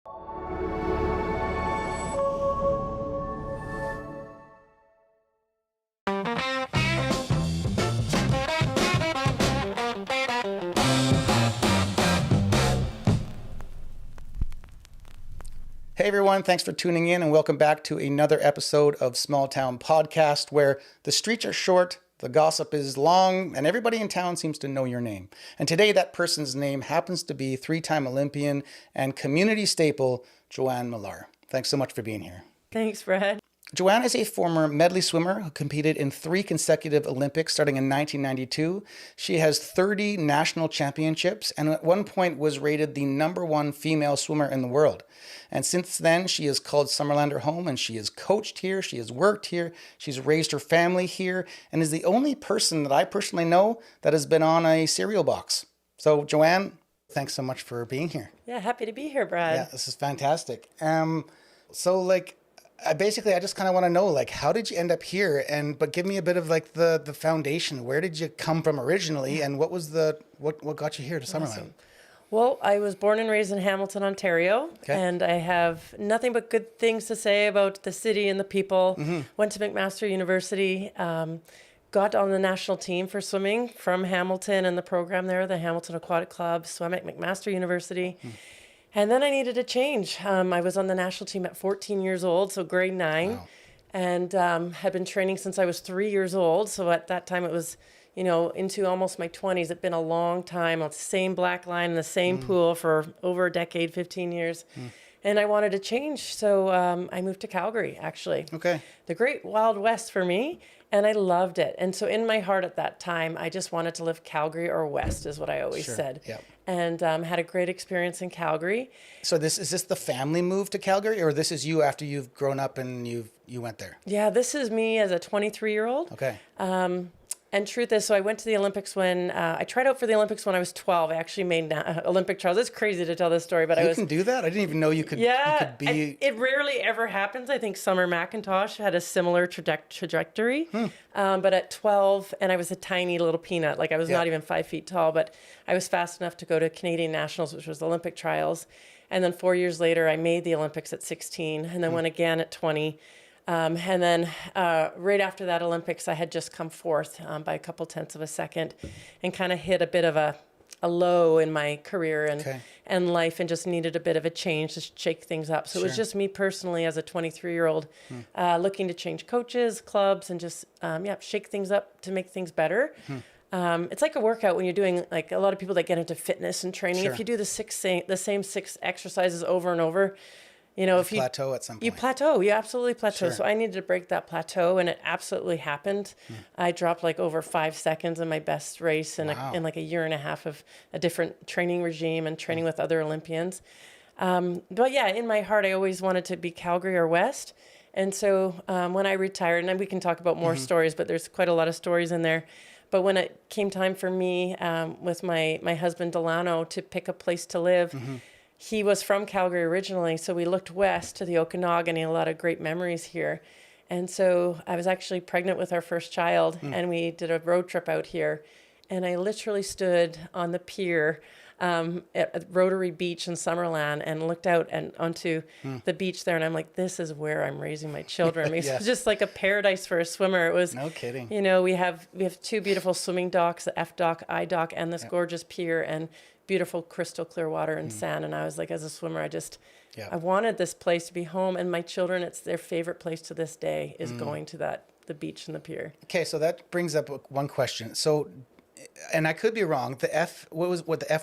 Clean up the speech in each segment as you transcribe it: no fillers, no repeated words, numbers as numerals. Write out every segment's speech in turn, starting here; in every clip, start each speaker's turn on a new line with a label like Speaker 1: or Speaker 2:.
Speaker 1: Hey everyone, thanks for tuning in and welcome back to another episode of Small Town Podcast, where the streets are short, the gossip is long, and everybody in town seems to know your name. And today that person's name happens to be three-time Olympian and community staple, Joanne Malar. Thanks so much for being here.
Speaker 2: Thanks, Brad.
Speaker 1: Joanne is a former medley swimmer who competed in 3 consecutive Olympics starting in 1992. She has 30 national championships and at one point was rated the #1 female swimmer in the world. And since then, she has called Summerland her home and she has coached here, she has worked here, she's raised her family here, and is the only person that I personally know that has been on a cereal box. So Joanne, thanks so much for being here.
Speaker 2: Yeah, happy to be here, Brad.
Speaker 1: Yeah, this is fantastic. I just kind of want to know, how did you end up here? But give me a bit of the foundation. Where did you come from originally, and what got you here to Summerland?
Speaker 2: Awesome. Well, I was born and raised in Hamilton, Ontario, and I have nothing but good things to say about the city and the people. Mm-hmm. Went to McMaster University, got on the national team for swimming from Hamilton and the program there, the Hamilton Aquatic Club, swam at McMaster University. Mm. And then I needed a change. I was on the national team at 14 years old, so grade 9, wow. And had been training since I was 3 years old. So at that time it was, into almost my 20s. It'd been a long time on the same black line in the same pool for over a decade, 15 years. Mm. And I wanted to change, so I moved to Calgary, actually. Okay. The great Wild West for me, and I loved it. And so in my heart at that time, I just wanted to live Calgary or West, is what I always said. Yep. And had a great experience in Calgary. So is this the family move to Calgary, or this is you after you've grown up and you went there? Yeah, this is me as a 23-year-old. Okay. And truth is, so I went to the Olympics when, I tried out for the Olympics when I was 12. I actually made Olympic trials. It's crazy to tell this story, but You can do that? I didn't even know you could, it rarely ever happens. I think Summer McIntosh had a similar trajectory. But at 12, and I was a tiny little peanut, I was not even 5 feet tall, but I was fast enough to go to Canadian Nationals, which was Olympic trials. And then 4 years later, I made the Olympics at 16, and then went again at 20. And then right after that Olympics, I had just come fourth by a couple tenths of a second and kind of hit a bit of a low in my career and life, and just needed a bit of a change to shake things up. So It was just me personally as a 23-year-old looking to change coaches, clubs, and just, shake things up to make things better. It's like a workout when you're doing, a lot of people that get into fitness and training. If you do the same 6 exercises over and over, if you plateau at some point. You absolutely plateau. So I needed to break that plateau, and it absolutely happened. I dropped over 5 seconds in my best race in a year and a half of a different training regime and training with other Olympians. But yeah, in my heart, I always wanted to be Calgary or West. And so when I retired, and we can talk about more stories, but there's quite a lot of stories in there. But when it came time for me with my husband Delano to pick a place to live, he was from Calgary originally, so we looked west to the Okanagan, and a lot of great memories here. And so I was actually pregnant with our first child, and we did a road trip out here. And I literally stood on the pier at Rotary Beach in Summerland and looked out and onto the beach there. And I'm like, this is where I'm raising my children. It was just like a paradise for a swimmer. It was, no kidding. We have 2 beautiful swimming docks, the F dock, I dock, and this gorgeous pier, and beautiful crystal clear water and sand. And I was like, as a swimmer, I wanted this place to be home. And my children, it's their favorite place to this day is going to the beach and the pier. Okay, so that brings up one question. So, and I could be wrong, the F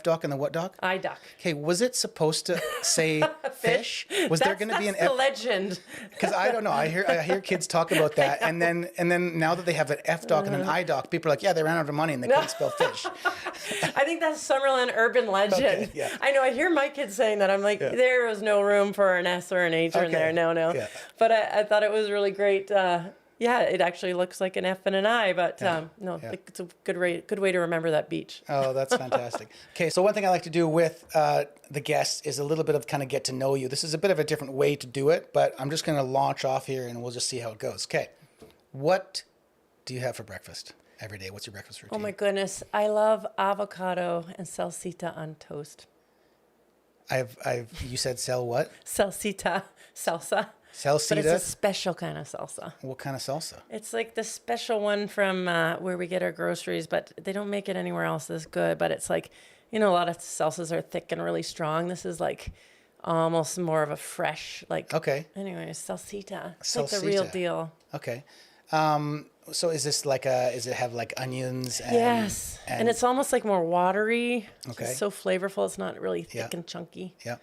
Speaker 2: dock and the what dock? I dock. Okay, was it supposed to say fish? Was there going to be an F? That's the legend. Because I don't know. I hear kids talk about that, and then now that they have an F dock and an I dock, people are like, yeah, they ran out of money and they couldn't spell fish. I think that's Summerland urban legend. Okay, yeah. I know. I hear my kids saying that. I'm like, there was no room for an S or an H in there. No. Yeah. But I thought it was really great. It actually looks like an F and an I, but it's a good way to remember that beach. Oh, that's fantastic. Okay, so one thing I like to do with the guests is a little bit of kind of get to know you. This is a bit of a different way to do it, but I'm just going to launch off here and we'll just see how it goes. Okay, what do you have for breakfast every day? What's your breakfast routine? Oh my goodness, I love avocado and salsita on toast.
Speaker 1: You said sell what?
Speaker 2: Salsita salsa.
Speaker 1: Salsita?
Speaker 2: But it's a special kind of salsa.
Speaker 1: What kind of salsa?
Speaker 2: It's like the special one from where we get our groceries, but they don't make it anywhere else this good. But it's like, a lot of salsas are thick and really strong. This is like almost more of a fresh, like.
Speaker 1: Okay.
Speaker 2: Anyways, salsita. It's like the real deal.
Speaker 1: Okay. So is this does it have like onions? And,
Speaker 2: yes. And it's almost like more watery.
Speaker 1: Okay.
Speaker 2: It's so flavorful. It's not really thick and chunky.
Speaker 1: Yeah.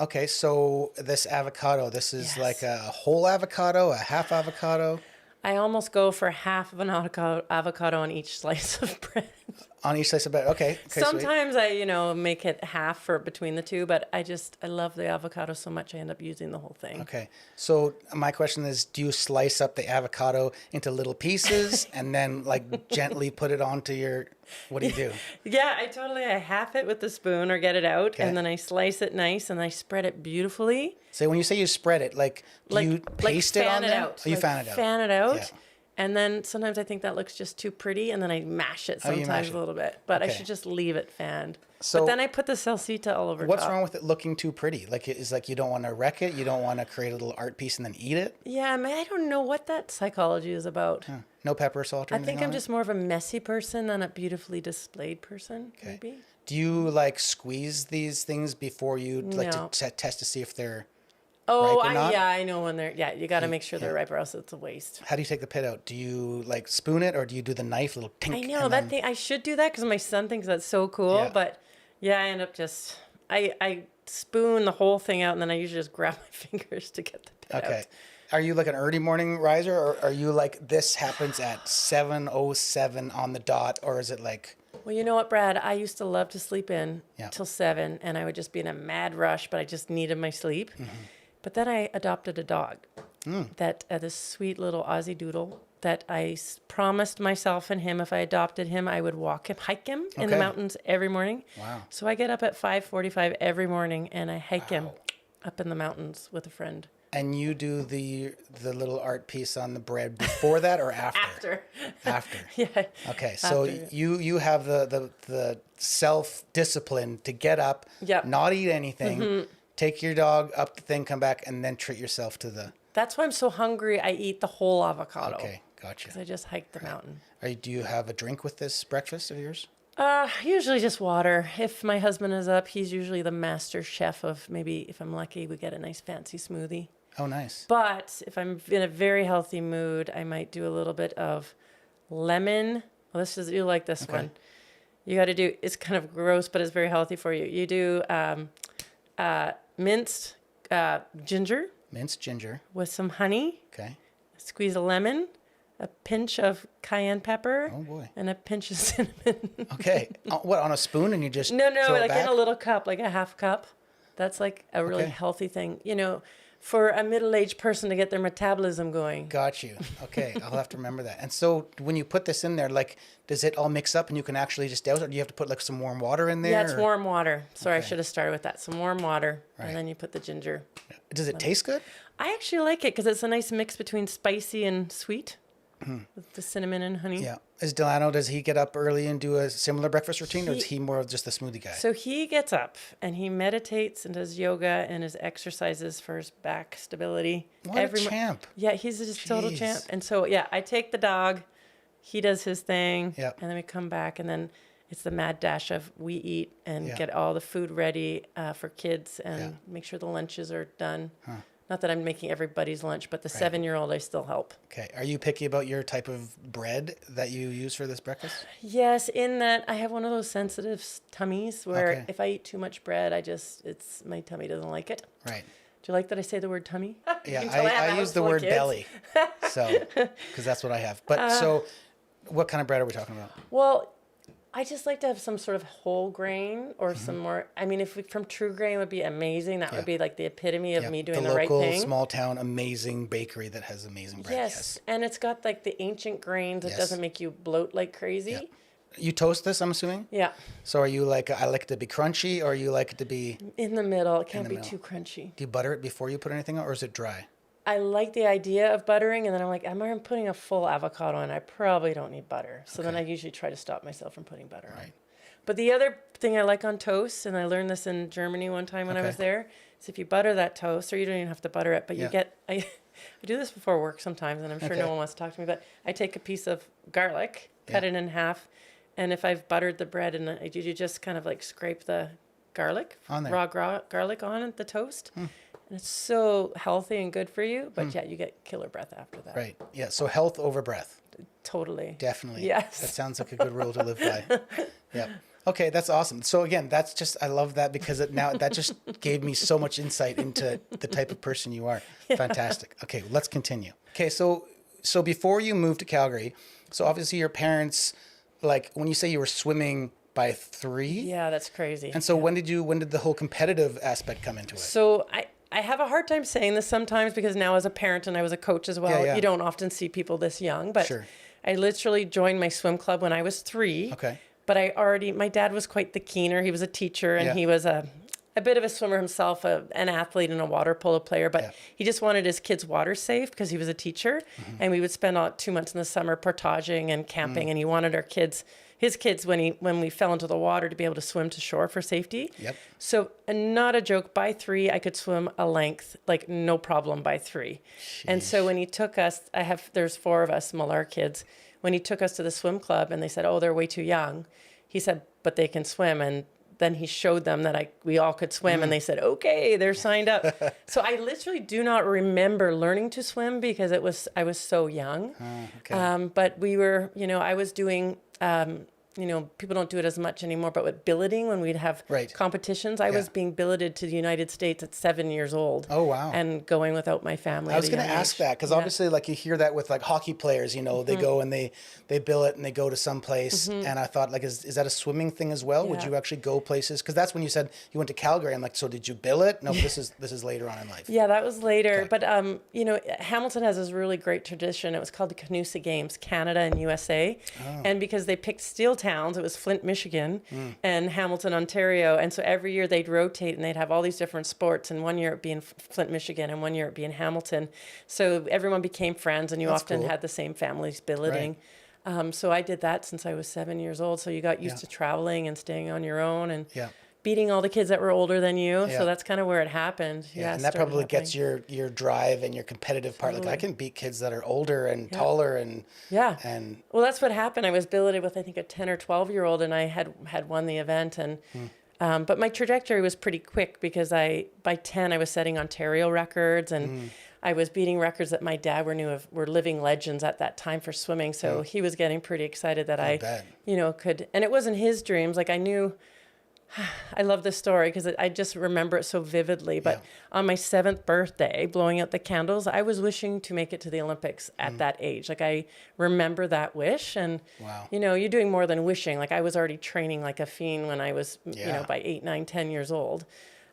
Speaker 1: Okay, so this avocado, this is like a whole avocado, a half avocado?
Speaker 2: I almost go for half of an avocado on each slice of bread.
Speaker 1: On each slice of bread, okay.
Speaker 2: Sometimes sweet. I, make it half for between the two, but I love the avocado so much I end up using the whole thing.
Speaker 1: Okay, so my question is, do you slice up the avocado into little pieces and then like gently put it onto your, what do you do?
Speaker 2: Yeah, I half it with the spoon or get it out, and then I slice it nice and I spread it beautifully.
Speaker 1: So when you say you spread it, do you paste it on there?
Speaker 2: Oh, you fan it out. Fan it out. Yeah. And then sometimes I think that looks just too pretty, and then I mash it sometimes a little bit. But I should just leave it fanned. So, but then I put the salsita all over
Speaker 1: what's
Speaker 2: top.
Speaker 1: wrong with it looking too pretty? Like, it's like you don't want to wreck it? You don't want to create a little art piece and then eat it?
Speaker 2: Yeah, I don't know what that psychology is about.
Speaker 1: Huh. No pepper, salt, or anything?
Speaker 2: I think I'm just more of a messy person than a beautifully displayed person, maybe.
Speaker 1: Do you, squeeze these things before you, to test to see if they're...
Speaker 2: Oh, I know when they're, you got to make sure they're ripe or else it's a waste.
Speaker 1: How do you take the pit out? Do you spoon it or do you do the knife, little tink?
Speaker 2: I know that thing. I should do that because my son thinks that's so cool. Yeah. But I end up I spoon the whole thing out and then I usually just grab my fingers to get the pit out. Okay.
Speaker 1: Are you like an early morning riser or are you like this happens at 7:07 on the dot, or is it like...
Speaker 2: Well, you know what, Brad? I used to love to sleep in till 7 and I would just be in a mad rush, but I just needed my sleep. Mm-hmm. But then I adopted a dog, this sweet little Aussie doodle that I promised myself and him if I adopted him, I would hike him in the mountains every morning. Wow. So I get up at 5:45 every morning and I hike him up in the mountains with a friend.
Speaker 1: And you do the little art piece on the bread before that or after? After. Yeah. Okay, so you have the self-discipline to get up, not eat anything, take your dog up the thing, come back, and then treat yourself to the...
Speaker 2: That's why I'm so hungry. I eat the whole avocado.
Speaker 1: Okay, gotcha.
Speaker 2: Because I just hiked the mountain.
Speaker 1: Do you have a drink with this breakfast of yours?
Speaker 2: Usually just water. If my husband is up, he's usually the master chef of maybe, if I'm lucky, we get a nice fancy smoothie.
Speaker 1: Oh, nice.
Speaker 2: But if I'm in a very healthy mood, I might do a little bit of lemon. Well, you like this one. You got to do, it's kind of gross, but it's very healthy for you. You do minced ginger. Minced ginger. With some honey. Okay. Squeeze a lemon, a pinch of cayenne pepper. Oh, boy. And a pinch of cinnamon.
Speaker 1: Okay. What, on a spoon and you just
Speaker 2: No, like in a little cup, like a half cup. That's like a really healthy thing. For a middle-aged person to get their metabolism going.
Speaker 1: Got you. Okay, I'll have to remember that. And so when you put this in there, does it all mix up and you can actually just douse it? Or do you have to put some warm water in there?
Speaker 2: Yeah, it's warm water. Sorry, I should have started with that. Some warm water, and then you put the ginger.
Speaker 1: Does it taste good?
Speaker 2: I actually like it because it's a nice mix between spicy and sweet. With the cinnamon and honey.
Speaker 1: Yeah. Does he get up early and do a similar breakfast routine, or is he more of just the smoothie guy?
Speaker 2: So he gets up and he meditates and does yoga and his exercises for his back stability.
Speaker 1: What a champ.
Speaker 2: Yeah, he's just total champ. And so, I take the dog, he does his thing, and then we come back, and then it's the mad dash of we eat and get all the food ready for kids and make sure the lunches are done. Huh. Not that I'm making everybody's lunch, but the 7-year-old, I still help.
Speaker 1: Okay. Are you picky about your type of bread that you use for this breakfast?
Speaker 2: Yes, in that I have one of those sensitive tummies where if I eat too much bread, my tummy doesn't like it. Right. Do you like that I say the word tummy?
Speaker 1: Yeah, I use the word belly. So, because that's what I have. But so what kind of bread are we talking about?
Speaker 2: Well, I just like to have some sort of whole grain or some more. I mean, from True Grain would be amazing. That would be like the epitome of me doing the right thing.
Speaker 1: The local, small town, amazing bakery that has amazing bread.
Speaker 2: Yes, and it's got like the ancient grains. It doesn't make you bloat like crazy. Yeah.
Speaker 1: You toast this, I'm assuming? Yeah. So are you like, I like it to be crunchy, or you like it to be...
Speaker 2: In the middle. It can't be too crunchy.
Speaker 1: Do you butter it before you put anything on, or is it dry?
Speaker 2: I like the idea of buttering, and then I'm like, I'm putting a full avocado in. I probably don't need butter. So then I usually try to stop myself from putting butter on. But the other thing I like on toast, and I learned this in Germany one time when I was there, is if you butter that toast, or you don't even have to butter it, but you get, I do this before work sometimes, and I'm sure no one wants to talk to me, but I take a piece of garlic, cut it in half, and if I've buttered the bread, and you just kind of like scrape the garlic, raw garlic on the toast. And it's so healthy and good for you, but you get killer breath after that.
Speaker 1: Right. Yeah. So health over breath.
Speaker 2: Totally.
Speaker 1: Definitely.
Speaker 2: Yes.
Speaker 1: That sounds like a good rule to live by. Yeah. Okay, that's awesome. So again, that's just, I love that because that just gave me so much insight into the type of person you are. Fantastic. Okay, let's continue. Okay, so before you moved to Calgary, so obviously your parents, like when you say you were swimming by 3?
Speaker 2: Yeah, that's crazy.
Speaker 1: And so when did the whole competitive aspect come into it?
Speaker 2: So I have a hard time saying this sometimes because now as a parent and I was a coach as well, you don't often see people this young, but I literally joined my swim club when I was 3.
Speaker 1: Okay.
Speaker 2: But my dad was quite the keener. He was a teacher and he was a bit of a swimmer himself, an athlete and a water polo player, but he just wanted his kids water safe because he was a teacher. And we would spend 2 months in the summer portaging and camping, and he wanted his kids, when we fell into the water, to be able to swim to shore for safety.
Speaker 1: Yep.
Speaker 2: So, and not a joke, by 3, I could swim a length, like no problem by 3. Sheesh. And so when he took us, there's 4 of us Malar kids. When he took us to the swim club and they said, oh, they're way too young, he said, but they can swim. And then he showed them that we all could swim, and they said, okay, they're signed up. So I literally do not remember learning to swim because I was so young. But we were, I was doing, people don't do it as much anymore, but with billeting, when we'd have competitions, I was being billeted to the United States at 7 years old.
Speaker 1: Oh, wow.
Speaker 2: And going without my family.
Speaker 1: I was going to ask that because obviously like you hear that with like hockey players, they go and they billet and they go to some place. And I thought like, is that a swimming thing as well? Would you actually go places? Because that's when you said you went to Calgary. I'm like, so did you billet? No, this is later on in life.
Speaker 2: Yeah, that was later. Okay. But, Hamilton has this really great tradition. It was called the Canusa Games, Canada and USA. Oh. And because they picked steel towns, it was Flint, Michigan, and Hamilton, Ontario. And so every year they'd rotate and they'd have all these different sports. And one year it'd be in Flint, Michigan, and one year it'd be in Hamilton. So everyone became friends, and you often had the same families billeting. Right. So I did that since I was 7 years old. So you got used to traveling and staying on your own and beating all the kids that were older than you. Yeah. So that's kind of where it happened.
Speaker 1: Yeah, and that probably gets your drive and your competitive part. Totally. Like I can beat kids that are older and taller and and
Speaker 2: well, that's what happened. I was billeted with I think a 10 or 12-year-old, and I had won the event, and but my trajectory was pretty quick because by 10 I was setting Ontario records, and I was beating records that my dad were living legends at that time for swimming. So he was getting pretty excited that I could, and it wasn't his dreams. Like I knew. I love this story because I just remember it so vividly. But on my 7th birthday, blowing out the candles, I was wishing to make it to the Olympics at that age. Like I remember that wish, and you're doing more than wishing. Like I was already training like a fiend when I was, by 8, 9, 10 years old.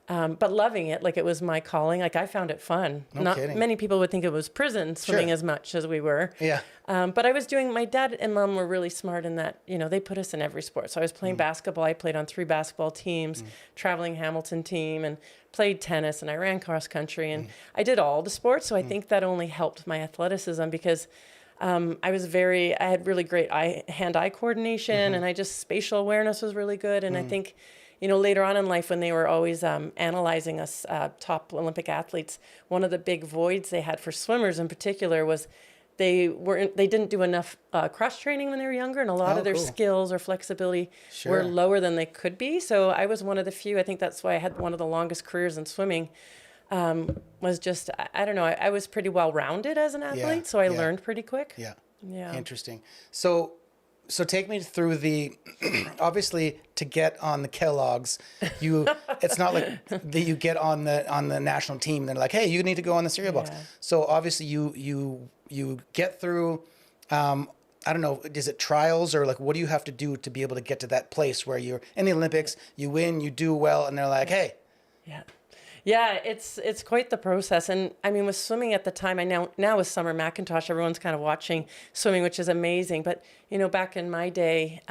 Speaker 2: But loving it, like it was my calling. Like I found it fun. Not kidding. Many people would think it was prison swimming as much as we were. Yeah. But I was doing. My dad and mom were really smart in that. They put us in every sport. So I was playing basketball. I played on 3 basketball teams, traveling Hamilton team, and played tennis, and I ran cross country, and I did all the sports. So I think that only helped my athleticism because. I had really great hand-eye coordination, and spatial awareness was really good. And I think. Later on in life when they were always analyzing us top Olympic athletes, one of the big voids they had for swimmers in particular was they didn't do enough cross training when they were younger, and a lot of their skills or flexibility were lower than they could be. So I was one of the few. I think that's why I had one of the longest careers in swimming. Was just I don't know. I was pretty well rounded as an athlete, so I learned pretty quick. Yeah. Interesting.
Speaker 1: So take me through the, obviously to get on the Kellogg's, it's not like that you get on the national team and they're like, hey, you need to go on the cereal box. So obviously you get through, I don't know, is it trials or like, what do you have to do to be able to get to that place where you're in the Olympics, you win, you do well, and they're like, hey.
Speaker 2: Yeah, it's quite the process. And I mean, with swimming at the time, now with Summer McIntosh, everyone's kind of watching swimming, which is amazing. But, back in my day,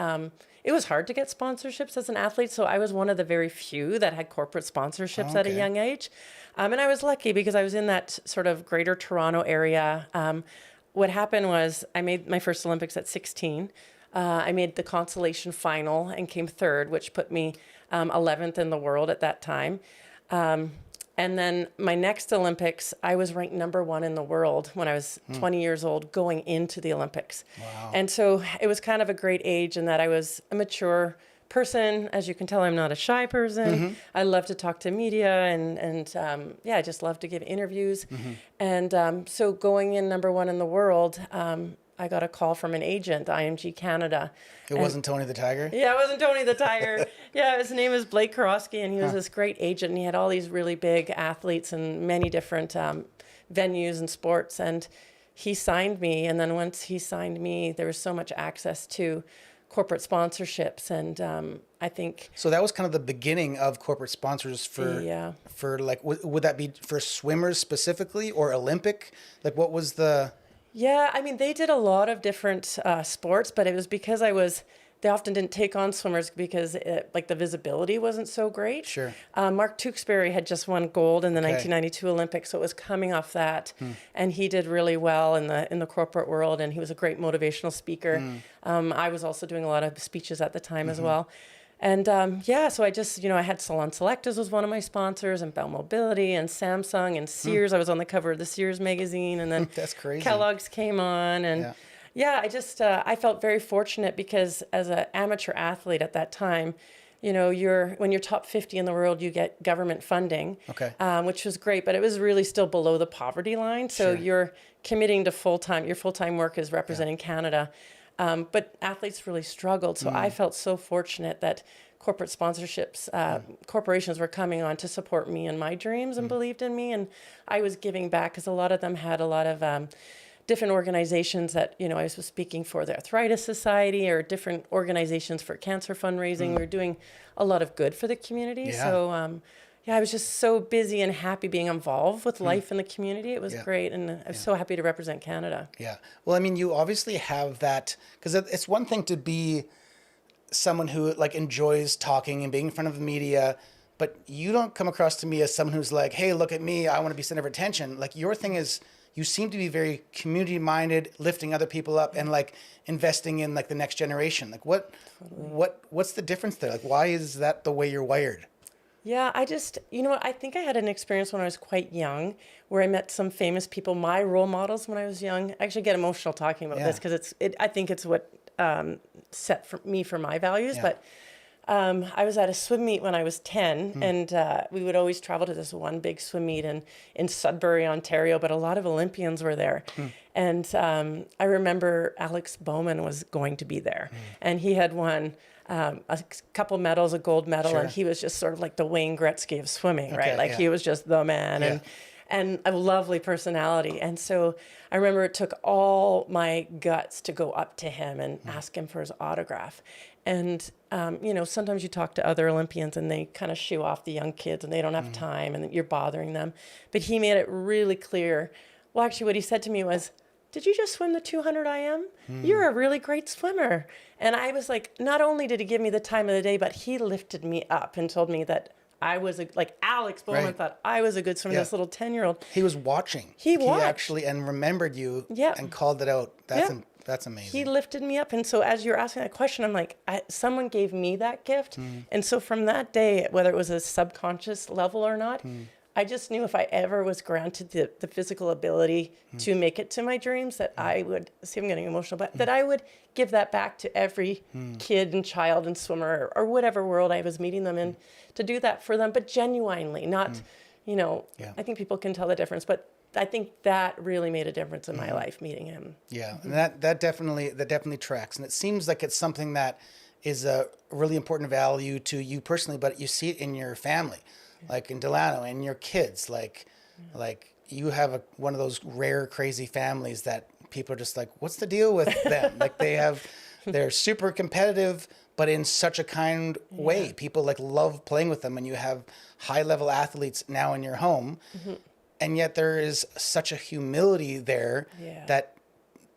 Speaker 2: it was hard to get sponsorships as an athlete. So I was one of the very few that had corporate sponsorships at a young age. And I was lucky because I was in that sort of greater Toronto area. What happened was I made my first Olympics at 16. I made the consolation final and came third, which put me 11th in the world at that time. And then my next Olympics, I was ranked number 1 in the world when I was 20 years old going into the Olympics.
Speaker 1: Wow.
Speaker 2: And so it was kind of a great age in that I was a mature person. As you can tell, I'm not a shy person. I love to talk to media and I just love to give interviews. And so going in number 1 in the world, I got a call from an agent, IMG Canada.
Speaker 1: It wasn't Tony the Tiger?
Speaker 2: Yeah, it wasn't Tony the Tiger. Yeah, his name is Blake Karofsky, and he was this great agent, and he had all these really big athletes in many different venues and sports, and he signed me, and then once he signed me, there was so much access to corporate sponsorships, and I think...
Speaker 1: So that was kind of the beginning of corporate sponsors for like, would that be for swimmers specifically, or Olympic? Like, what was the...
Speaker 2: Yeah, I mean, they did a lot of different sports, but it was because they often didn't take on swimmers because the visibility wasn't so great.
Speaker 1: Sure.
Speaker 2: Mark Tewksbury had just won gold in the 1992 Olympics, so it was coming off that, and he did really well in the corporate world, and he was a great motivational speaker. I was also doing a lot of speeches at the time as well. And so I just, I had Salon Select as was one of my sponsors, and Bell Mobility and Samsung and Sears. I was on the cover of the Sears magazine, and then
Speaker 1: That's crazy.
Speaker 2: Kellogg's came on. And I just, I felt very fortunate because as an amateur athlete at that time, when you're top 50 in the world, you get government funding, which was great, but it was really still below the poverty line. So you're committing to your full-time work is representing Canada. But athletes really struggled. So I felt so fortunate that corporate sponsorships, corporations were coming on to support me and my dreams and believed in me. And I was giving back because a lot of them had a lot of different organizations that, I was speaking for the Arthritis Society or different organizations for cancer fundraising. We were doing a lot of good for the community.
Speaker 1: Yeah.
Speaker 2: So, I was just so busy and happy being involved with life in the community. It was great, and I'm so happy to represent Canada. Yeah.
Speaker 1: Well, I mean, you obviously have that, because it's one thing to be someone who enjoys talking and being in front of the media, but you don't come across to me as someone who's like, hey, look at me, I want to be center of attention. Like, your thing is, you seem to be very community-minded, lifting other people up, and investing in the next generation. Like, what's the difference there? Like, why is that the way you're wired?
Speaker 2: Yeah, I just, I think I had an experience when I was quite young where I met some famous people, my role models when I was young. I actually get emotional talking about this because I think it's what set for me for my values. But I was at a swim meet when I was 10, and we would always travel to this one big swim meet in Sudbury, Ontario, but a lot of Olympians were there. And I remember Alex Bowman was going to be there, and he had won a couple medals, a gold medal, and he was just sort of like the Wayne Gretzky of swimming, right? He was just the man, and a lovely personality. And so I remember it took all my guts to go up to him and ask him for his autograph. And, sometimes you talk to other Olympians and they kind of shoo off the young kids and they don't have time and you're bothering them. But he made it really clear. Well, actually, what he said to me was, did you just swim the 200 IM? You're a really great swimmer. And I was like, not only did he give me the time of the day, but he lifted me up and told me that I was Alex Bowman thought I was a good swimmer, this little 10-year-old.
Speaker 1: He was watching.
Speaker 2: He watched.
Speaker 1: He actually, and remembered you and called it out. That's amazing.
Speaker 2: He lifted me up. And so as you're asking that question, I'm like, someone gave me that gift. And so from that day, whether it was a subconscious level or not, I just knew if I ever was granted the physical ability to make it to my dreams, that I would, see, I'm getting emotional, but that I would give that back to every kid and child and swimmer or whatever world I was meeting them in, to do that for them, but genuinely, not, I think people can tell the difference, but I think that really made a difference in my life, meeting him.
Speaker 1: Yeah, and that definitely tracks. And it seems like it's something that is a really important value to you personally, but you see it in your family. Like in Delano and your kids, like you have one of those rare, crazy families that people are just like, what's the deal with them? They're super competitive, but in such a kind way. People love playing with them, and you have high level athletes now in your home. And yet there is such a humility there that,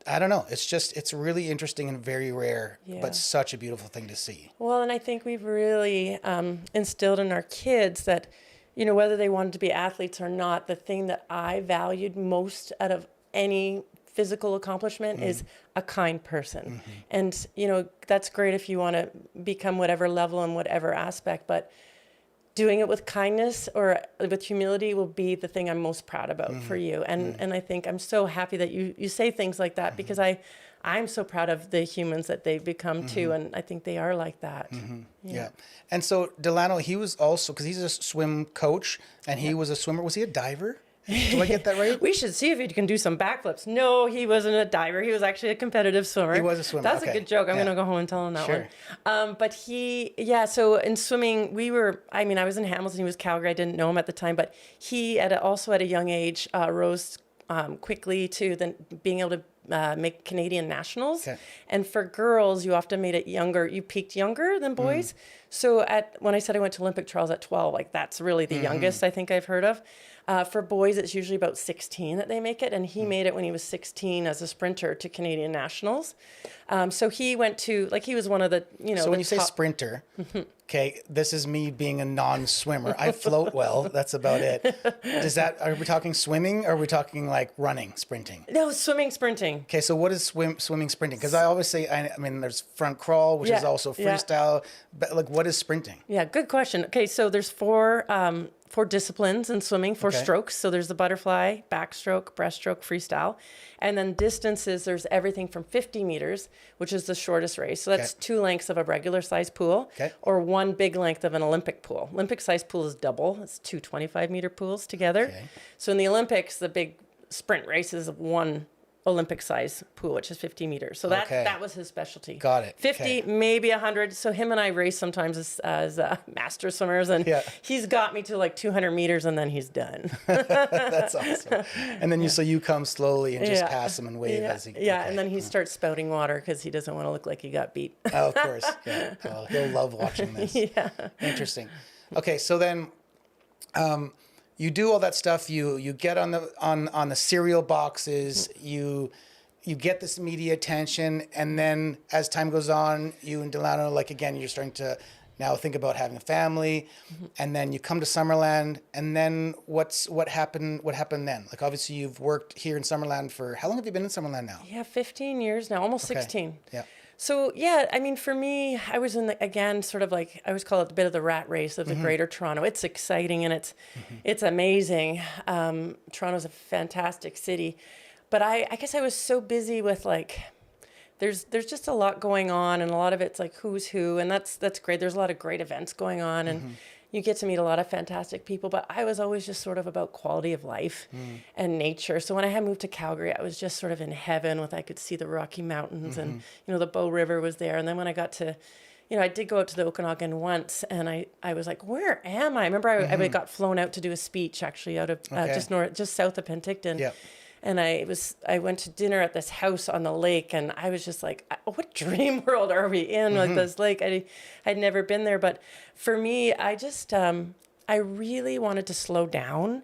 Speaker 1: I don't know, it's really interesting and very rare, but such a beautiful thing to see.
Speaker 2: Well, and I think we've really instilled in our kids that, whether they wanted to be athletes or not, the thing that I valued most out of any physical accomplishment is a kind person. And, you know, that's great if you want to become whatever level in whatever aspect, but doing it with kindness or with humility will be the thing I'm most proud about for you. And I think I'm so happy that you say things like that, because I'm so proud of the humans that they've become too. And I think they are like that.
Speaker 1: Yeah. And so Delano, he was also, because he's a swim coach and he was a swimmer. Was he a diver? Do I get that right?
Speaker 2: We should see if he can do some backflips. No, he wasn't a diver. He was actually a competitive swimmer.
Speaker 1: He was a swimmer.
Speaker 2: That's a good joke. I'm going to go home and tell him that one. But so in swimming, I was in Hamilton. He was Calgary. I didn't know him at the time, but he also at a young age rose quickly to then being able to make Canadian nationals. And for girls, you often made it younger. You peaked younger than boys. So when I said I went to Olympic trials at 12, like that's really the youngest I think I've heard of. For boys, it's usually about 16 that they make it. And he made it when he was 16 as a sprinter to Canadian nationals. So he went to, like, he was one of the,
Speaker 1: So when you say sprinter, okay, this is me being a non-swimmer. I float well. That's about it. Are we talking swimming or are we talking like running, sprinting?
Speaker 2: No, swimming, sprinting.
Speaker 1: Okay, so what is swimming, sprinting? Because I always say, I mean, there's front crawl, which is also freestyle. But like, what is sprinting?
Speaker 2: Yeah, good question. Okay, so there's four disciplines in swimming, four strokes. So there's the butterfly, backstroke, breaststroke, freestyle. And then distances, there's everything from 50 meters, which is the shortest race. So that's 2 lengths of a regular size pool or 1 big length of an Olympic pool. Olympic size pool is double. It's 2 25-meter pools together. So in the Olympics, the big sprint race is 1 Olympic size pool, which is 50 meters. So that was his specialty.
Speaker 1: Got it.
Speaker 2: 50, maybe 100. So him and I race sometimes as master swimmers, and he's got me to like 200 meters and then he's done.
Speaker 1: That's awesome. And then you come slowly and just pass him and wave as he...
Speaker 2: and then he starts spouting water because he doesn't want to look like he got beat.
Speaker 1: Oh, of course. Yeah. Oh, he'll love watching this. Interesting. Okay, so then... you do all that stuff. You get on the cereal boxes. You get this media attention, and then as time goes on, you and Delano, like again, you're starting to now think about having a family, and then you come to Summerland, and then what happened? What happened then? Like obviously you've worked here in Summerland for how long have you been in Summerland now?
Speaker 2: Yeah, 15 years now, almost 16.
Speaker 1: Yeah.
Speaker 2: So, yeah, I mean, for me, I was again, sort of like, I always call it a bit of the rat race of the Greater Toronto. It's exciting and it's amazing. Toronto's a fantastic city. But I guess I was so busy with like, there's just a lot going on, and a lot of it's like who's who, and that's great. There's a lot of great events going on, and you get to meet a lot of fantastic people, but I was always just sort of about quality of life and nature. So when I had moved to Calgary, I was just sort of in heaven I could see the Rocky Mountains and, the Bow River was there. And then when I got to, I did go out to the Okanagan once, and I was like, where am I? I remember I got flown out to do a speech actually out of just south of Penticton. Yeah. And I went to dinner at this house on the lake, and I was just like, what dream world are we in? Like this lake, I'd never been there. But for me, I just, I really wanted to slow down.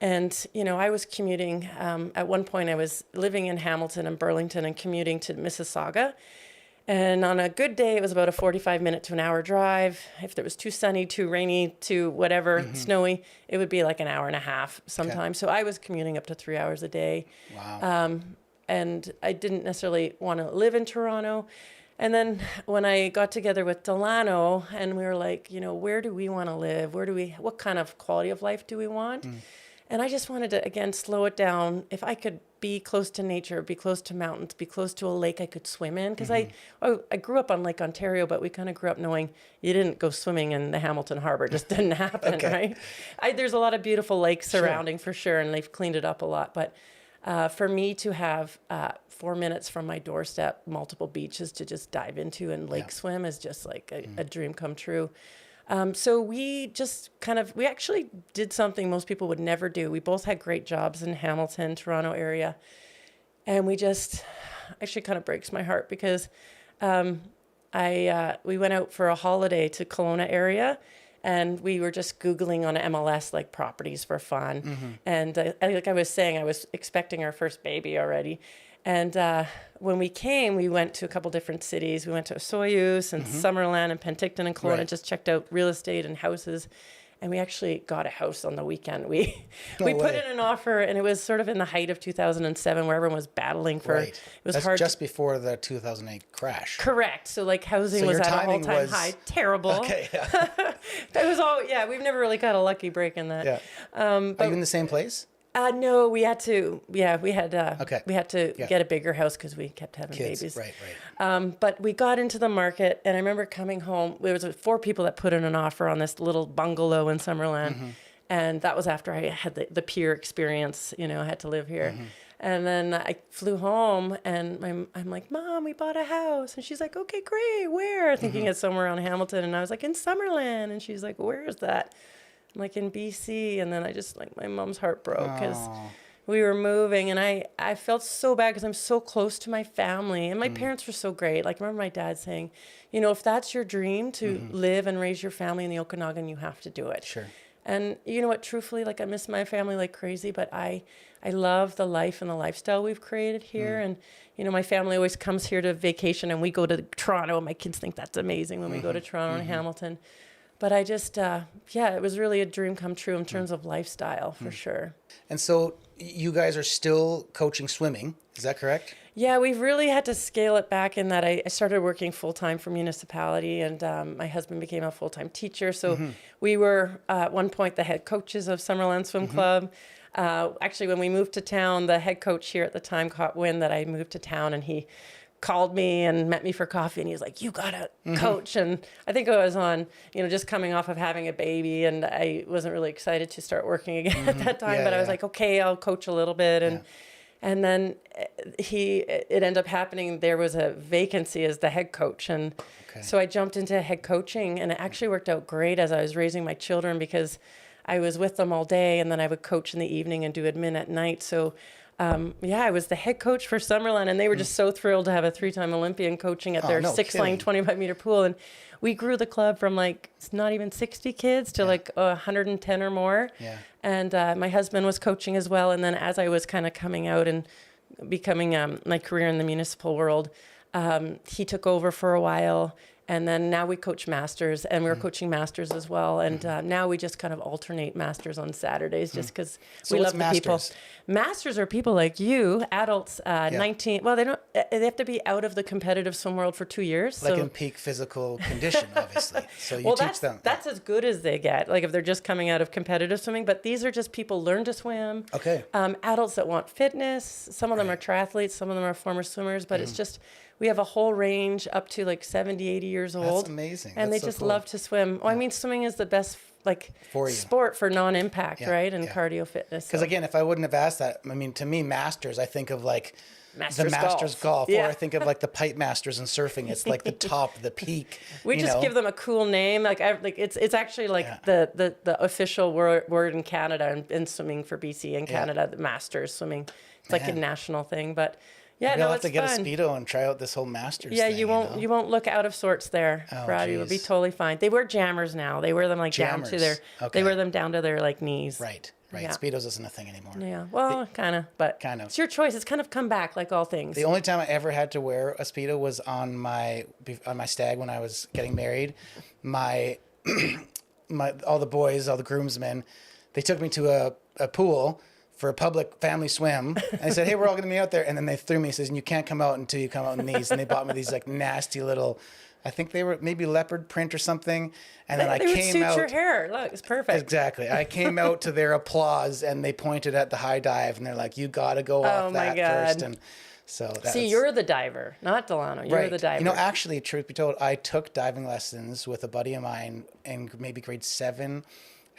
Speaker 2: And, I was commuting, at one point I was living in Hamilton and Burlington and commuting to Mississauga. And on a good day, it was about a 45-minute to an hour drive. If it was too sunny, too rainy, too whatever, snowy, it would be like an hour and a half sometimes. So I was commuting up to 3 hours a day.
Speaker 1: Wow.
Speaker 2: And I didn't necessarily want to live in Toronto. And then when I got together with Delano, and we were like, where do we want to live? What kind of quality of life do we want? And I just wanted to, again, slow it down. If I could be close to nature, be close to mountains, be close to a lake I could swim in. Because I grew up on Lake Ontario, but we kind of grew up knowing you didn't go swimming in the Hamilton Harbor. It just didn't happen, right? There's a lot of beautiful lakes surrounding for sure, and they've cleaned it up a lot. But for me to have 4 minutes from my doorstep, multiple beaches to just dive into and lake swim is just like a dream come true. So we just we actually did something most people would never do. We both had great jobs in Hamilton, Toronto area. And we just, actually kind of breaks my heart because we went out for a holiday to Kelowna area, and we were just Googling on MLS, like properties for fun. And like I was saying, I was expecting our first baby already. And when we came, we went to a couple different cities. We went to Osoyoos and Summerland and Penticton and Kelowna, just checked out real estate and houses. And we actually got a house on the weekend. We
Speaker 1: No
Speaker 2: we put
Speaker 1: way.
Speaker 2: in an offer, and it was sort of in the height of 2007 where everyone was battling for,
Speaker 1: Right.
Speaker 2: it was
Speaker 1: That's
Speaker 2: hard.
Speaker 1: just before the 2008 crash.
Speaker 2: Correct. So like housing
Speaker 1: So
Speaker 2: was
Speaker 1: your
Speaker 2: at an
Speaker 1: timing
Speaker 2: all-time
Speaker 1: was-
Speaker 2: high. Terrible.
Speaker 1: Okay. Yeah.
Speaker 2: That was all, yeah, we've never really got a lucky break in that.
Speaker 1: Yeah. Are you in the same place?
Speaker 2: No, we had to, yeah, we had to
Speaker 1: Yeah.
Speaker 2: get a bigger house because we kept having
Speaker 1: Kids.
Speaker 2: babies.
Speaker 1: Right.
Speaker 2: But we got into the market, and I remember coming home. There was 4 people that put in an offer on this little bungalow in Summerland, and that was after I had the peer experience. I had to live here, and then I flew home, and I'm like, Mom, we bought a house, and she's like, okay, great, where? Thinking it's somewhere around Hamilton, and I was like, in Summerland, and she's like, where is that? I'm like, in BC, and then I just my mom's heart broke because we were moving, and I felt so bad because I'm so close to my family, and my parents were so great. Like, I remember my dad saying, if that's your dream to live and raise your family in the Okanagan, you have to do it.
Speaker 1: Sure.
Speaker 2: And you know what, truthfully, like, I miss my family like crazy, but I love the life and the lifestyle we've created here. And, my family always comes here to vacation, and we go to Toronto, and my kids think that's amazing when we go to Toronto and Hamilton. But I just, it was really a dream come true in terms of lifestyle, for sure.
Speaker 1: And so you guys are still coaching swimming. Is that correct?
Speaker 2: Yeah, we've really had to scale it back in that I started working full-time for municipality, and my husband became a full-time teacher. So we were, at one point, the head coaches of Summerland Swim Club. Actually, when we moved to town, the head coach here at the time caught wind that I moved to town, and he called me and met me for coffee, and he was like, you gotta coach. And I think I was on, just coming off of having a baby, and I wasn't really excited to start working again at that time, but I was like, okay, I'll coach a little bit. And then it ended up happening, there was a vacancy as the head coach, and so I jumped into head coaching, and it actually worked out great as I was raising my children, because I was with them all day, and then I would coach in the evening and do admin at night. So I was the head coach for Summerland, and they were just so thrilled to have a 3-time Olympian coaching at their 6-lane 25-meter pool. And we grew the club from it's not even 60 kids to 110 or more.
Speaker 1: Yeah.
Speaker 2: And my husband was coaching as well. And then as I was kind of coming out and becoming my career in the municipal world, he took over for a while. And then now we coach masters, and we're coaching masters as well. And now we just kind of alternate masters on Saturdays, just because we love the people. Masters are people like you, adults, 19. Well, they have to be out of the competitive swim world for 2 years.
Speaker 1: Like in peak physical condition, obviously. So you teach them.
Speaker 2: That's as good as they get, like if they're just coming out of competitive swimming. But these are just people learn to swim.
Speaker 1: Okay.
Speaker 2: Adults that want fitness. Some of them are triathletes. Some of them are former swimmers. But it's just, we have a whole range up to 70, 80 years old.
Speaker 1: That's amazing.
Speaker 2: And
Speaker 1: That's
Speaker 2: they
Speaker 1: so
Speaker 2: just
Speaker 1: cool.
Speaker 2: love to swim. Well, I mean, swimming is the best
Speaker 1: For you.
Speaker 2: sport for non-impact, right? And
Speaker 1: yeah.
Speaker 2: cardio fitness.
Speaker 1: Because again, if I wouldn't have asked that, I mean, to me, masters, I think of the
Speaker 2: Masters
Speaker 1: Masters golf,
Speaker 2: Yeah.
Speaker 1: or I think of the pipe masters in surfing. It's like the top, the peak.
Speaker 2: We just give them a cool name. It's actually the official word in Canada in swimming for BC and Canada, the Masters swimming. It's like a national thing, but yeah,
Speaker 1: I'll
Speaker 2: no,
Speaker 1: have
Speaker 2: it's
Speaker 1: to get
Speaker 2: fun.
Speaker 1: a Speedo and try out this whole Masters
Speaker 2: Yeah,
Speaker 1: thing,
Speaker 2: you won't look out of sorts there, Brad. You will be
Speaker 1: geez.
Speaker 2: totally fine. They wear jammers now. They wear them down to their.
Speaker 1: Okay.
Speaker 2: They wear them down to their knees.
Speaker 1: Right.
Speaker 2: Yeah.
Speaker 1: Speedos isn't a thing anymore.
Speaker 2: Yeah, well, kind of, but
Speaker 1: Kind of.
Speaker 2: it's your choice. It's kind of come back like all things.
Speaker 1: The only time I ever had to wear a Speedo was on my stag when I was getting married. All the boys, all the groomsmen, they took me to a pool for a public family swim, and they said, "Hey, we're all going to be out there." And then they threw me, says, "You can't come out until you come out in these." And they bought me these nasty little, I think they were maybe leopard print or something. And then I
Speaker 2: They would
Speaker 1: came
Speaker 2: suit
Speaker 1: out.
Speaker 2: your hair. Look, it's perfect.
Speaker 1: Exactly. I came out to their applause, and they pointed at the high dive, and they're like, "You got to go off
Speaker 2: my
Speaker 1: that
Speaker 2: God.
Speaker 1: first." And so that's,
Speaker 2: See, you're the diver, not Delano. You're the diver.
Speaker 1: Actually, truth be told, I took diving lessons with a buddy of mine in maybe grade 7,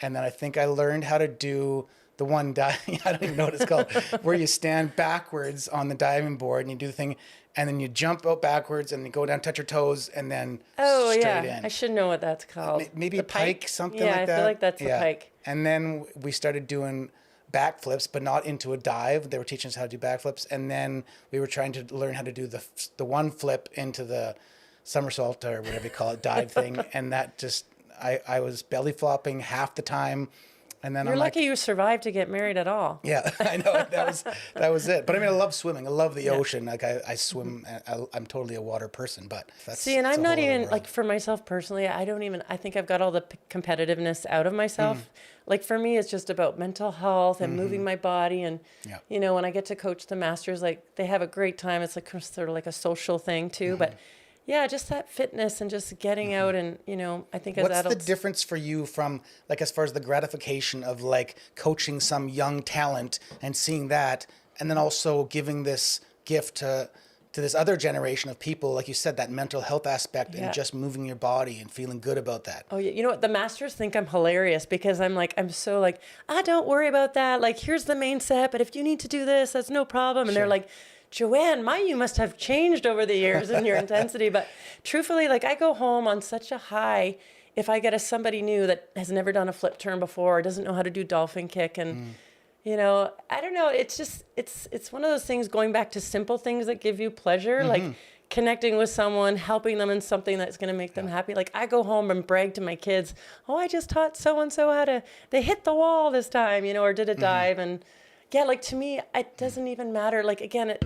Speaker 1: and then I think I learned how to do the one dive. I don't even know what it's called, where you stand backwards on the diving board and you do the thing, and then you jump out backwards and you go down, touch your toes, and then straight in.
Speaker 2: I should know what that's called.
Speaker 1: Maybe
Speaker 2: The
Speaker 1: a pike, something like that.
Speaker 2: Yeah, I feel like that's the pike.
Speaker 1: And then we started doing backflips, but not into a dive. They were teaching us how to do backflips, and then we were trying to learn how to do the one flip into the somersault or whatever you call it, dive thing, and that just I was belly flopping half the time. And then
Speaker 2: You're
Speaker 1: I'm
Speaker 2: lucky
Speaker 1: like,
Speaker 2: you survived to get married at all.
Speaker 1: yeah, I know that was it. But I mean, I love swimming. I love the ocean. Like I swim. I'm totally a water person. But
Speaker 2: See, and I'm not even like for myself personally. I think I've got all the competitiveness out of myself. Like for me, it's just about mental health and moving my body. And you know, when I get to coach the masters, like they have a great time. It's like sort of like a social thing too. But yeah, just that fitness and just getting out and, you know, I think as adults.
Speaker 1: What's the difference for you from, like, as far as the gratification of, like, coaching some young talent and seeing that, and then also giving this gift to this other generation of people, like you said, that mental health aspect and just moving your body and feeling good about that?
Speaker 2: Oh, yeah. You know what? The masters think I'm hilarious because I'm so like, don't worry about that. Like, here's the main set, but if you need to do this, that's no problem. And they're like, Joanne, you must have changed over the years in your intensity. But truthfully, like I go home on such a high if I get somebody new that has never done a flip turn before or doesn't know how to do dolphin kick. And, you know, I don't know. It's just, it's one of those things going back to simple things that give you pleasure, like connecting with someone, helping them in something that's going to make them happy. Like I go home and brag to my kids, I just taught so-and-so they hit the wall this time, you know, or did a dive. And yeah, like to me, it doesn't even matter. Like, again,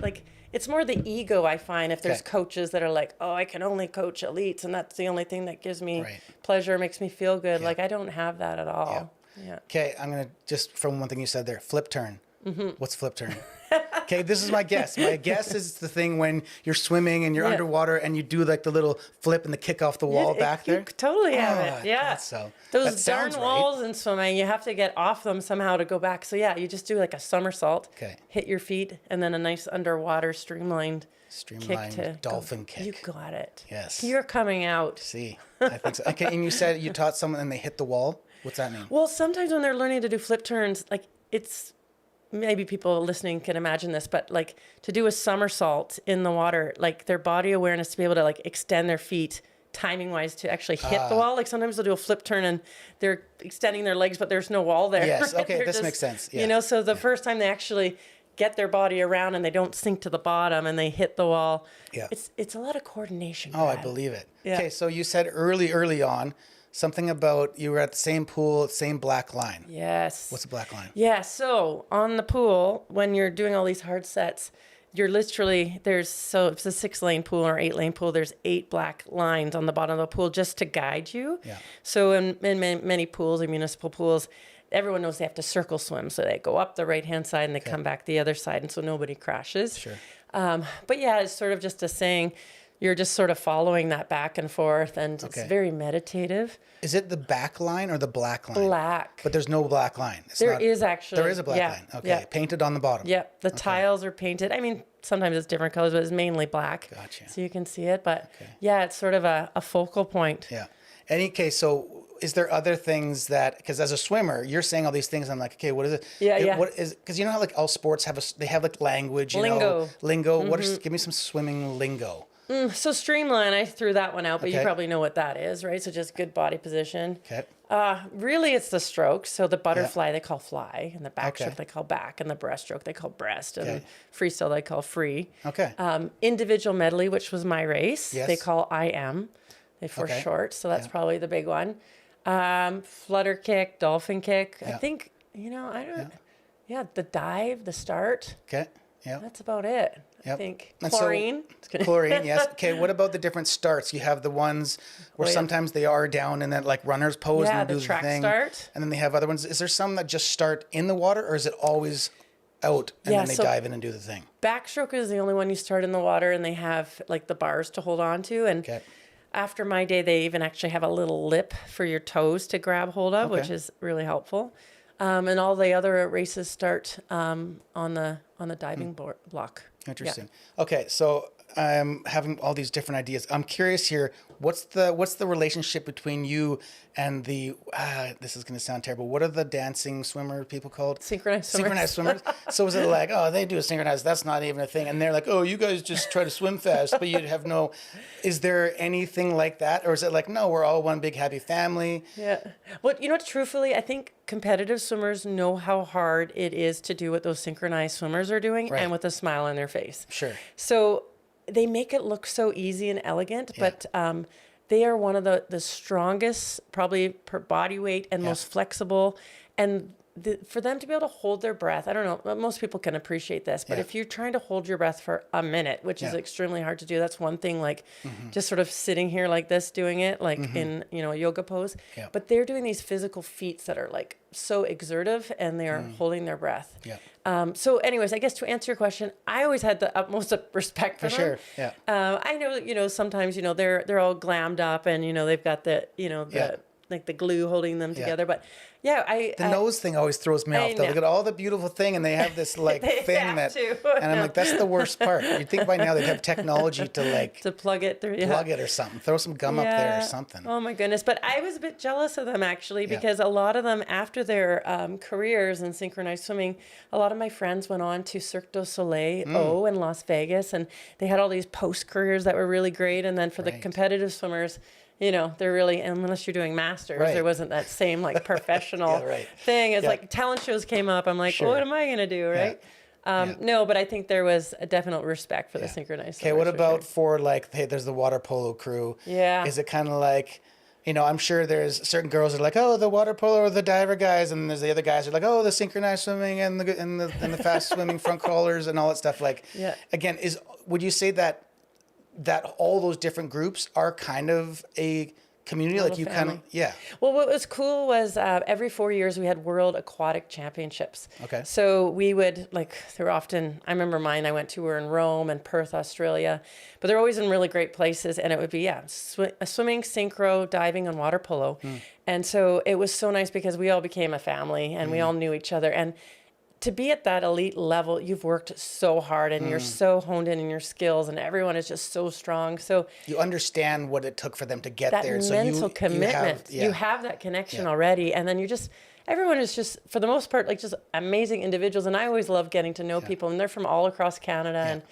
Speaker 2: it's more the ego I find if there's coaches that are like, I can only coach elites and that's the only thing that gives me pleasure, makes me feel good. Like, I don't have that at all. Yeah.
Speaker 1: Okay, I'm going to just, from one thing you said there, flip turn. What's flip turn? Okay, this is my guess. My guess is the thing when you're swimming and you're underwater and you do like the little flip and the kick off the wall back there.
Speaker 2: You totally have it. Yeah.
Speaker 1: So
Speaker 2: those darn walls in swimming, you have to get off them somehow to go back. So yeah, you just do like a somersault, hit your feet, and then a nice underwater streamlined
Speaker 1: dolphin kick.
Speaker 2: You got it.
Speaker 1: Yes.
Speaker 2: You're coming out.
Speaker 1: See, I think so. Okay, and you said you taught someone and they hit the wall. What's that mean?
Speaker 2: Well, sometimes when they're learning to do flip turns, like it's, maybe people listening can imagine this, but like to do a somersault in the water, like their body awareness to be able to like extend their feet timing wise to actually hit the wall. Like sometimes they'll do a flip turn and they're extending their legs, but there's no wall there.
Speaker 1: Yes.
Speaker 2: Right?
Speaker 1: Okay. This makes sense. Yeah.
Speaker 2: You know, so the first time they actually get their body around and they don't sink to the bottom and they hit the wall. Yeah. It's a lot of coordination.
Speaker 1: Oh, I believe it. Yeah. Okay. So you said early on, something about you were at the same pool, same black line.
Speaker 2: Yes.
Speaker 1: What's a black line?
Speaker 2: Yeah. So on the pool, when you're doing all these hard sets, you're literally, if it's a 6-lane pool or 8-lane pool, there's 8 black lines on the bottom of the pool just to guide you. Yeah. So in many pools, municipal pools, everyone knows they have to circle swim. So they go up the right-hand side and they come back the other side. And so nobody crashes. Sure. But yeah, it's sort of just a saying, you're just sort of following that back and forth, and it's very meditative.
Speaker 1: Is it the back line or the black line?
Speaker 2: Black.
Speaker 1: But there's no black line.
Speaker 2: There is actually.
Speaker 1: There is a black line. Okay. Yeah. Painted on the bottom.
Speaker 2: Yep. The tiles are painted. I mean, sometimes it's different colors, but it's mainly black.
Speaker 1: Gotcha.
Speaker 2: So you can see it. But yeah, it's sort of a focal point.
Speaker 1: Yeah. Any case, so is there other things that, because as a swimmer, you're saying all these things, I'm like, okay, what is it?
Speaker 2: Yeah.
Speaker 1: What is, because you know how like all sports have they have like language, lingo. What is, give me some swimming lingo.
Speaker 2: So streamline, I threw that one out, but you probably know what that is, right? So just good body position. Okay. Really, it's the strokes. So the butterfly they call fly, and the backstroke they call back, and the breaststroke they call breast, and freestyle they call free. Okay. Individual medley, which was my race, they call IM. They for short, so that's probably the big one. Flutter kick, dolphin kick. I think, I don't. Yeah, the dive, the start. Okay. Yeah. That's about it. I think. Chlorine.
Speaker 1: So, chlorine, yes. Okay, what about the different starts? You have the ones where sometimes they are down in that like runner's pose and do the
Speaker 2: track
Speaker 1: thing.
Speaker 2: Start.
Speaker 1: And then they have other ones. Is there some that just start in the water, or is it always out and then they dive in and do the thing?
Speaker 2: Backstroke is the only one you start in the water, and they have like the bars to hold on to. And after my day, they even actually have a little lip for your toes to grab hold of, which is really helpful. And all the other races start on the diving block.
Speaker 1: Interesting. Yeah. Okay, so I'm having all these different ideas. I'm curious here. What's the relationship between you and the? This is going to sound terrible. What are the dancing swimmer people called?
Speaker 2: Synchronized
Speaker 1: swimmers. So is it like, they do a synchronized? That's not even a thing. And they're like, you guys just try to swim fast, but you have no. Is there anything like that, or is it like, no, we're all one big happy family?
Speaker 2: Yeah. Well, truthfully, I think competitive swimmers know how hard it is to do what those synchronized swimmers are doing, and with a smile on their face.
Speaker 1: Sure.
Speaker 2: So they make it look so easy and elegant, but they are one of the strongest, probably per body weight, and most flexible. And for them to be able to hold their breath, I don't know, most people can appreciate this, but if you're trying to hold your breath for a minute, which is extremely hard to do, that's one thing, like just sort of sitting here like this, doing it like in, a yoga pose. Yeah. But they're doing these physical feats that are like so exertive, and they are holding their breath. Yeah. So anyways, I guess to answer your question, I always had the utmost respect for them.
Speaker 1: Sure. Yeah.
Speaker 2: I know, sometimes, they're all glammed up, and, they've got the, like the glue holding them together. But the
Speaker 1: nose thing always throws me off. Though. Look at all the beautiful thing, and they have this like thing that, and I'm like, that's the worst part. You'd think by now they'd have technology to
Speaker 2: plug it through,
Speaker 1: plug it or something, throw some gum up there or something.
Speaker 2: Oh my goodness! But I was a bit jealous of them actually, because a lot of them, after their careers in synchronized swimming, a lot of my friends went on to Cirque du Soleil in Las Vegas, and they had all these post careers that were really great. And then for the competitive swimmers, they're really, unless you're doing masters, there wasn't that same like professional thing. It's like talent shows came up. I'm like, what am I going to do? Right. No, but I think there was a definite respect for the synchronized.
Speaker 1: Okay. What about for like, hey, there's the water polo crew. Yeah. Is it kind of like, I'm sure there's certain girls that are like, oh, the water polo or the diver guys. And there's the other guys who are like, oh, the synchronized swimming and the fast swimming front crawlers and all that stuff. Like, again, would you say that all those different groups are kind of a community, like you family.
Speaker 2: Well, what was cool was every 4 years we had World Aquatic Championships. Okay. So we would, like, they were often, I remember mine I went to were in Rome and Perth, Australia, but they're always in really great places. And it would be, swimming, synchro, diving, and water polo. And so it was so nice because we all became a family, and we all knew each other. And to be at that elite level, you've worked so hard, and you're so honed in your skills, and everyone is just so strong. So
Speaker 1: you understand what it took for them to get
Speaker 2: that
Speaker 1: there.
Speaker 2: Mental commitment. You have that connection already, and then everyone is just, for the most part, like just amazing individuals. And I always love getting to know people, and they're from all across Canada.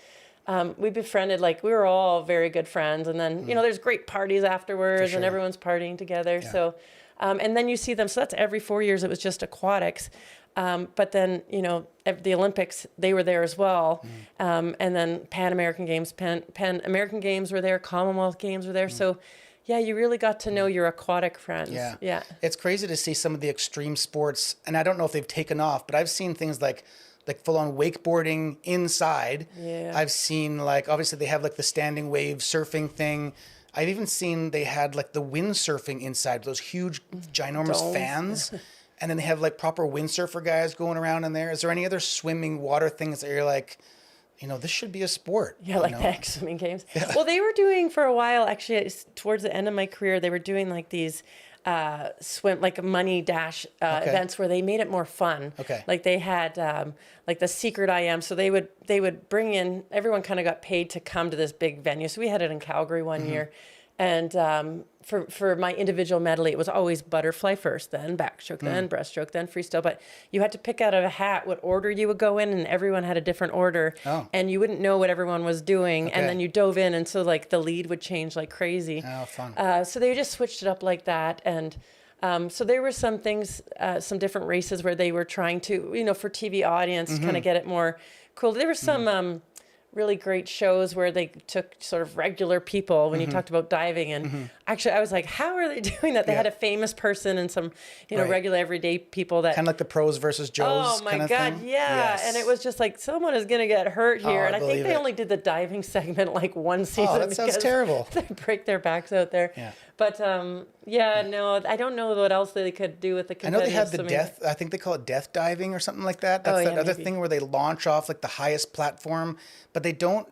Speaker 2: And we befriended, like we were all very good friends. And then, there's great parties afterwards, and everyone's partying together. Yeah. So, and then you see them. So that's every 4 years. It was just aquatics. But then, the Olympics, they were there as well. And then Pan American Games were there, Commonwealth Games were there. So, you really got to know your aquatic friends. Yeah.
Speaker 1: It's crazy to see some of the extreme sports, and I don't know if they've taken off, but I've seen things like full-on wakeboarding inside. Yeah. I've seen, like, obviously they have like the standing wave surfing thing. I've even seen they had like the windsurfing inside, those huge, ginormous fans. And then they have like proper windsurfer guys going around in there. Is there any other swimming water things that you're like, this should be a sport?
Speaker 2: Yeah, like the X-swimming games. Yeah. Well, they were doing for a while, actually, towards the end of my career, they were doing like these money dash events where they made it more fun. Okay. Like they had like the secret IM. So they would bring in, everyone kind of got paid to come to this big venue. So we had it in Calgary one year. And for my individual medley, it was always butterfly first, then backstroke, then breaststroke, then freestyle. But you had to pick out of a hat what order you would go in, and everyone had a different order. Oh. And you wouldn't know what everyone was doing. Okay. And then you dove in, and so like the lead would change like crazy. Oh, fun. So they just switched it up like that. And so there were some things, some different races where they were trying to, for TV audience, kind of get it more cool. There were some... really great shows where they took sort of regular people when you talked about diving. And actually I was like, how are they doing that? They had a famous person and some, regular everyday people that...
Speaker 1: Kind of like the pros versus Joes.
Speaker 2: Oh my God. Thing. Yeah. Yes. And it was just like, someone is going to get hurt here. And I think they only did the diving segment like one season.
Speaker 1: Oh, that sounds terrible.
Speaker 2: They break their backs out there. Yeah. But no, I don't know what else they could do with the competitive
Speaker 1: I know they had the death, I think they call it death diving or something like that. That's that other thing where they launch off like the highest platform, but they don't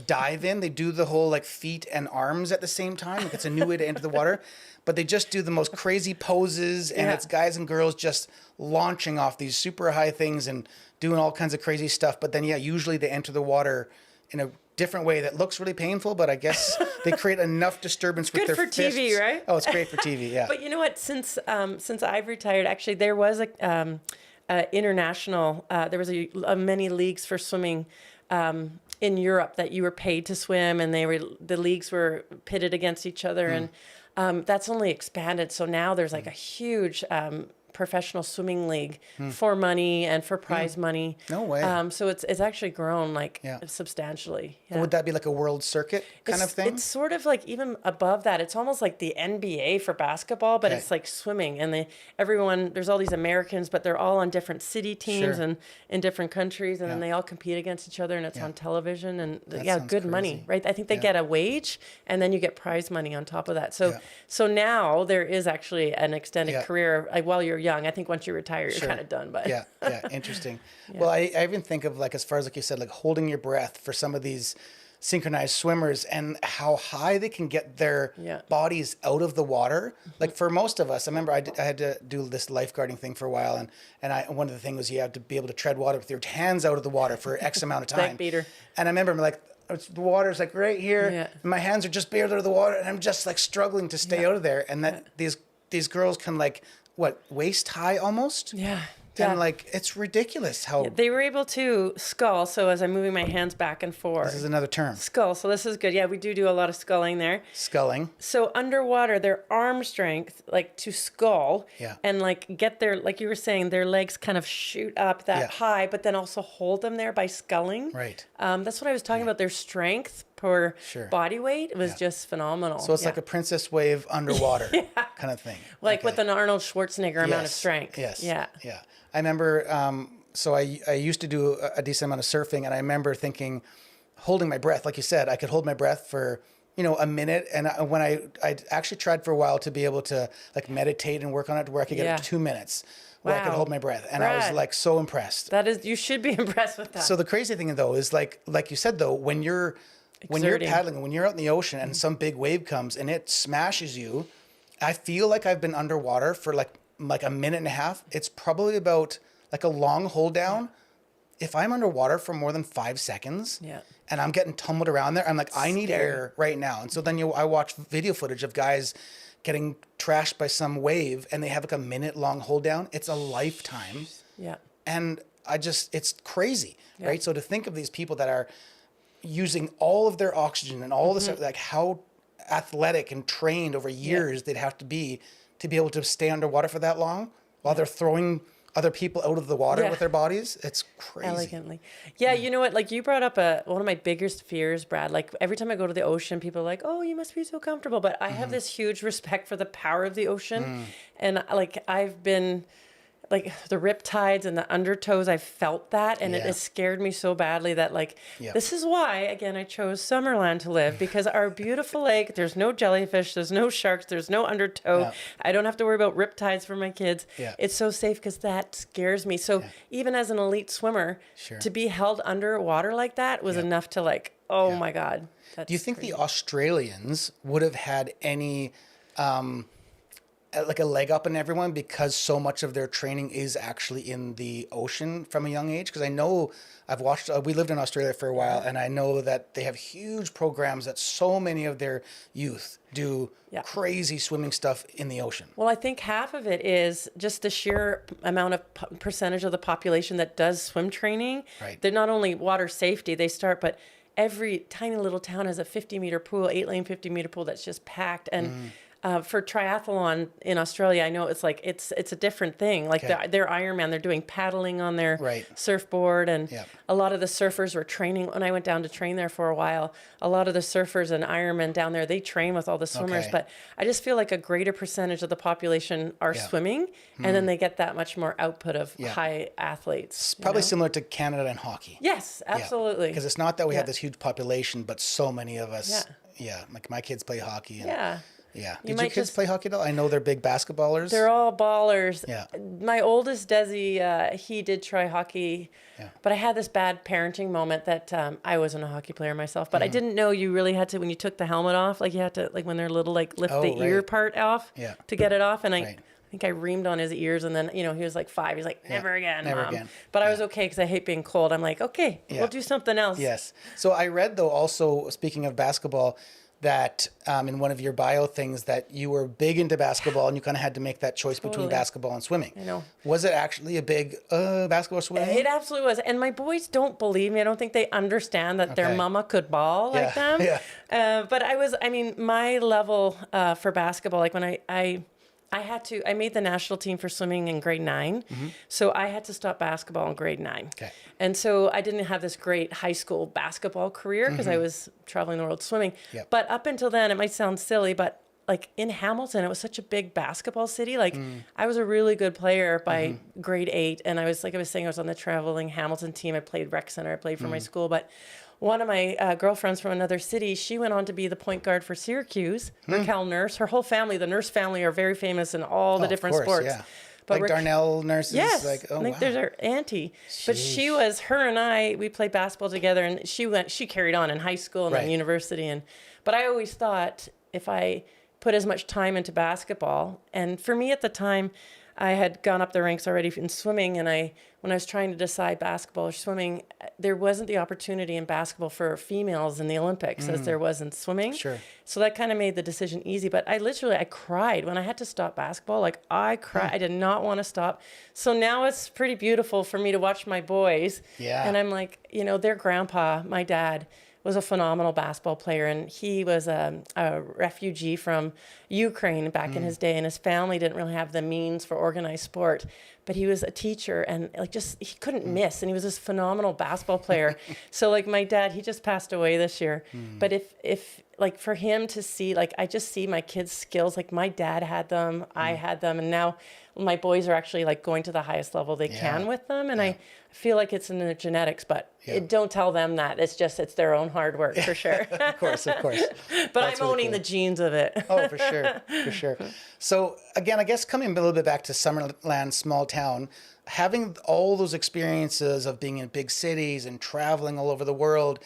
Speaker 1: dive in. They do the whole like feet and arms at the same time. Like it's a new way to enter the water, but they just do the most crazy poses, and it's guys and girls just launching off these super high things and doing all kinds of crazy stuff. But then, usually they enter the water in a different way that looks really painful, but I guess they create enough disturbance with their fists. Good for TV,
Speaker 2: right?
Speaker 1: Oh, it's great for TV, yeah.
Speaker 2: But you know what? Since I've retired, actually, there was a international. There was a many leagues for swimming in Europe that you were paid to swim, and the leagues were pitted against each other, and that's only expanded. So now there's like a huge professional swimming league for money and for prize money.
Speaker 1: No way.
Speaker 2: So it's actually grown like substantially. Yeah.
Speaker 1: Would that be like a world circuit kind of thing?
Speaker 2: It's sort of like even above that. It's almost like the NBA for basketball, but it's like swimming. And there's all these Americans, but they're all on different city teams and in different countries, and then they all compete against each other, and it's on television, and good
Speaker 1: crazy.
Speaker 2: money, right? I think they get a wage, and then you get prize money on top of that. So now there is actually an extended career. Like while you're young, I think once you retire, you're kind of done. But
Speaker 1: interesting. Well, I even think of like, as far as like you said, like holding your breath for some of these synchronized swimmers and how high they can get their bodies out of the water. Like for most of us, I remember I had to do this lifeguarding thing for a while, and one of the things was you had to be able to tread water with your hands out of the water for X amount of time.
Speaker 2: Beater.
Speaker 1: And I remember like the water's like right here, and my hands are just barely out of the water, and I'm just like struggling to stay out of there. And that these girls can like waist high almost.
Speaker 2: Yeah.
Speaker 1: And like, it's ridiculous how...
Speaker 2: they were able to scull. So as I'm moving my hands back and forth.
Speaker 1: This is another term.
Speaker 2: Scull. So this is good. Yeah, we do a lot of sculling there.
Speaker 1: Sculling.
Speaker 2: So underwater, their arm strength, like to scull and like get their, like you were saying, their legs kind of shoot up that high, but then also hold them there by sculling.
Speaker 1: Right.
Speaker 2: That's what I was talking about. Their strength per body weight was just phenomenal.
Speaker 1: So it's like a princess wave underwater kind of thing.
Speaker 2: Like with an Arnold Schwarzenegger amount of strength.
Speaker 1: Yes. Yeah. I remember, so I used to do a decent amount of surfing, and I remember thinking, holding my breath, like you said, I could hold my breath for, a minute. And when I actually tried for a while to be able to like meditate and work on it to where I could get it to 2 minutes where I could hold my breath. And I was like so impressed.
Speaker 2: You should be impressed with that.
Speaker 1: So the crazy thing though, is like you said though, when you're paddling, when you're out in the ocean and some big wave comes and it smashes you, I feel like I've been underwater for like a minute and a half. It's probably about like a long hold down. If I'm underwater for more than 5 seconds and I'm getting tumbled around there, I'm like, I need air right now. And so then I watch video footage of guys getting trashed by some wave and they have like a minute long hold down. It's a lifetime.
Speaker 2: Yeah.
Speaker 1: And it's crazy, right? So to think of these people that are using all of their oxygen and all this, like how athletic and trained over years they'd have to be able to stay underwater for that long while they're throwing other people out of the water with their bodies. It's crazy.
Speaker 2: Elegantly. Yeah, you know what? Like you brought up one of my biggest fears, Brad. Like every time I go to the ocean, people are like, oh, you must be so comfortable. But I have this huge respect for the power of the ocean. And like I've been... like the riptides and the undertows, I felt that, and it has scared me so badly that this is why, again, I chose Summerland to live, because our beautiful lake, there's no jellyfish, there's no sharks, there's no undertow. I don't have to worry about riptides for my kids. It's so safe because that scares me. So even as an elite swimmer, to be held underwater like that was enough to oh my God.
Speaker 1: Do you think the Australians would have had any... like a leg up in everyone because so much of their training is actually in the ocean from a young age? Because I know I've watched, we lived in Australia for a while, and I know that they have huge programs that so many of their youth do crazy swimming stuff in the ocean.
Speaker 2: Well, I think half of it is just the sheer amount of percentage of the population that does swim training.
Speaker 1: Right.
Speaker 2: They're not only water safety, but every tiny little town has a 50-meter pool, 8-lane 50-meter pool that's just packed. And for triathlon in Australia, I know it's a different thing. Like their Ironman, they're doing paddling on their surfboard, and a lot of the surfers were training. When I went down to train there for a while, a lot of the surfers and Ironmen down there, they train with all the swimmers. But I just feel like a greater percentage of the population are swimming, and then they get that much more output of high athletes.
Speaker 1: It's probably similar to Canada and hockey.
Speaker 2: Yes, absolutely.
Speaker 1: Because it's not that we have this huge population, but so many of us. Like my kids play hockey. And, Did your kids play hockey at all? I know they're big basketballers.
Speaker 2: They're all ballers. Yeah. My oldest, Desi, he did try hockey. Yeah. But I had this bad parenting moment that I wasn't a hockey player myself. But I didn't know you really had to, when you took the helmet off, you had to, when they're little, lift the ear part off to get it off. And I think I reamed on his ears. And then, he was 5. He's like, never again, Mom. Again. But I was okay because I hate being cold. I'm like, okay, we'll do something else.
Speaker 1: Yes. So I read, though, also, speaking of basketball, that in one of your bio things that you were big into basketball and you kind of had to make that choice between basketball and swimming. I know. Was it actually a big basketball swimming?
Speaker 2: It absolutely was. And my boys don't believe me. I don't think they understand that their mama could ball like them. But my level for basketball, when I I made the national team for swimming in grade 9. So I had to stop basketball in grade 9.
Speaker 1: Okay.
Speaker 2: And so I didn't have this great high school basketball career because I was traveling the world swimming.
Speaker 1: Yep.
Speaker 2: But up until then, it might sound silly, but like in Hamilton, it was such a big basketball city. Like I was a really good player by grade 8. And I was, like I was saying, I was on the traveling Hamilton team. I played rec center. I played for my school. But one of my girlfriends from another city, she went on to be the point guard for Syracuse, Raquel Nurse. Her whole family, the Nurse family, are very famous in all the different sports.
Speaker 1: Yeah.
Speaker 2: But
Speaker 1: like Darnell nurses.
Speaker 2: Yes,
Speaker 1: Like, oh,
Speaker 2: I think
Speaker 1: wow.
Speaker 2: there's her auntie. But she was, her and I, we played basketball together, and she carried on in high school and then university. But I always thought if I put as much time into basketball, and for me at the time, I had gone up the ranks already in swimming, and when I was trying to decide basketball or swimming, there wasn't the opportunity in basketball for females in the Olympics as there was in swimming.
Speaker 1: Sure.
Speaker 2: So that kind of made the decision easy. But I cried when I had to stop basketball. Like I cried. I did not want to stop. So now it's pretty beautiful for me to watch my boys.
Speaker 1: Yeah.
Speaker 2: And I'm like, their grandpa, my dad, was a phenomenal basketball player, and he was a refugee from Ukraine back in his day, and his family didn't really have the means for organized sport, but he was a teacher, and he couldn't miss, and he was this phenomenal basketball player. So like my dad, he just passed away this year, but if like for him to see, like I just see my kids' skills, like my dad had them, I had them, and now my boys are actually like going to the highest level they can with them, and I feel like it's in their genetics, but don't tell them that. It's their own hard work for sure.
Speaker 1: Of course.
Speaker 2: But
Speaker 1: That's
Speaker 2: I'm
Speaker 1: really
Speaker 2: owning
Speaker 1: cool.
Speaker 2: the genes of it.
Speaker 1: Oh, for sure. So again, I guess coming a little bit back to Summerland, small town, having all those experiences of being in big cities and traveling all over the world,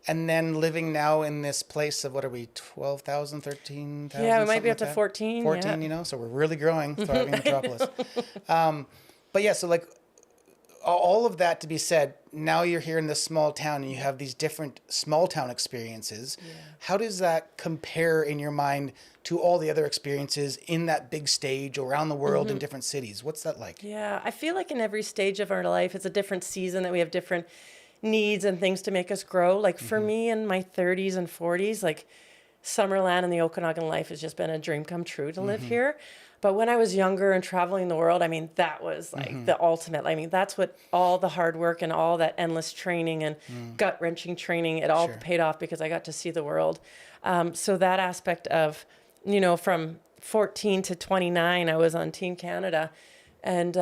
Speaker 1: and then living now in this place of, what are we, 12,000, 13,000?
Speaker 2: Yeah, we might be
Speaker 1: something
Speaker 2: up to
Speaker 1: like that?
Speaker 2: 14.
Speaker 1: 14,
Speaker 2: yeah.
Speaker 1: so we're really growing, thriving metropolis. But yeah, so like all of that to be said, now you're here in this small town and you have these different small town experiences. Yeah. How does that compare in your mind to all the other experiences in that big stage around the world in different cities? What's that like?
Speaker 2: Yeah, I feel like in every stage of our life, it's a different season that we have different needs and things to make us grow. Like for me in my 30s and 40s, like Summerland and the Okanagan life has just been a dream come true to live here. But when I was younger and traveling the world, I mean, that was like the ultimate. I mean, that's what all the hard work and all that endless training and gut-wrenching training, it all paid off because I got to see the world. So that aspect of, from 14 to 29, I was on Team Canada. And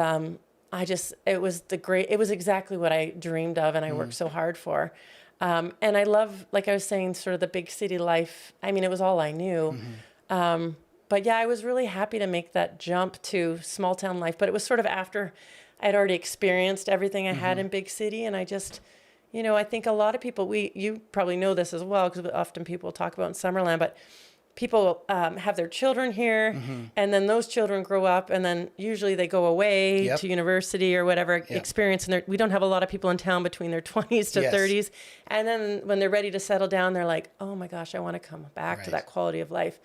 Speaker 2: it was exactly what I dreamed of and I worked so hard for. And I love, like I was saying, sort of the big city life. I mean, it was all I knew. But yeah, I was really happy to make that jump to small town life. But it was sort of after I'd already experienced everything I had in big city. And I just, I think a lot of people, you probably know this as well, because often people talk about in Summerland, but people have their children here, and then those children grow up, and then usually they go away to university or whatever experience. And we don't have a lot of people in town between their 20s to 30s. And then when they're ready to settle down, they're like, oh my gosh, I want to come back to that quality of life.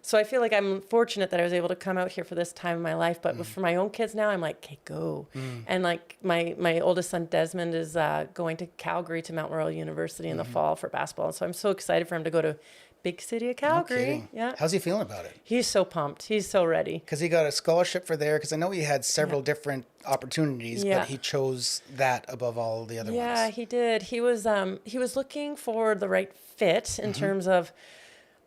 Speaker 2: So I feel like I'm fortunate that I was able to come out here for this time in my life. But for my own kids now, I'm like, okay, go. And like my oldest son, Desmond, is going to Calgary to Mount Royal University in the fall for basketball. So I'm so excited for him to go to big city of Calgary.
Speaker 1: No, how's he feeling about it?
Speaker 2: He's so pumped. He's so ready.
Speaker 1: Because he got a scholarship for there. Because I know he had several different opportunities, but he chose that above all the other ones.
Speaker 2: Yeah, he did. He was looking for the right fit in terms of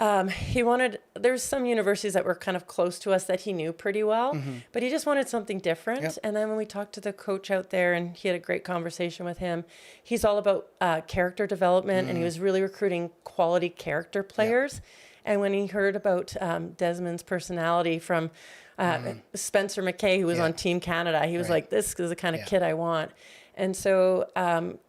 Speaker 2: there's some universities that were kind of close to us that he knew pretty well, but he just wanted something different. And then when we talked to the coach out there and he had a great conversation with him, he's all about character development and he was really recruiting quality character players. And when he heard about Desmond's personality from Spencer McKay, who was on Team Canada, he was like, this is the kind of kid I want. And so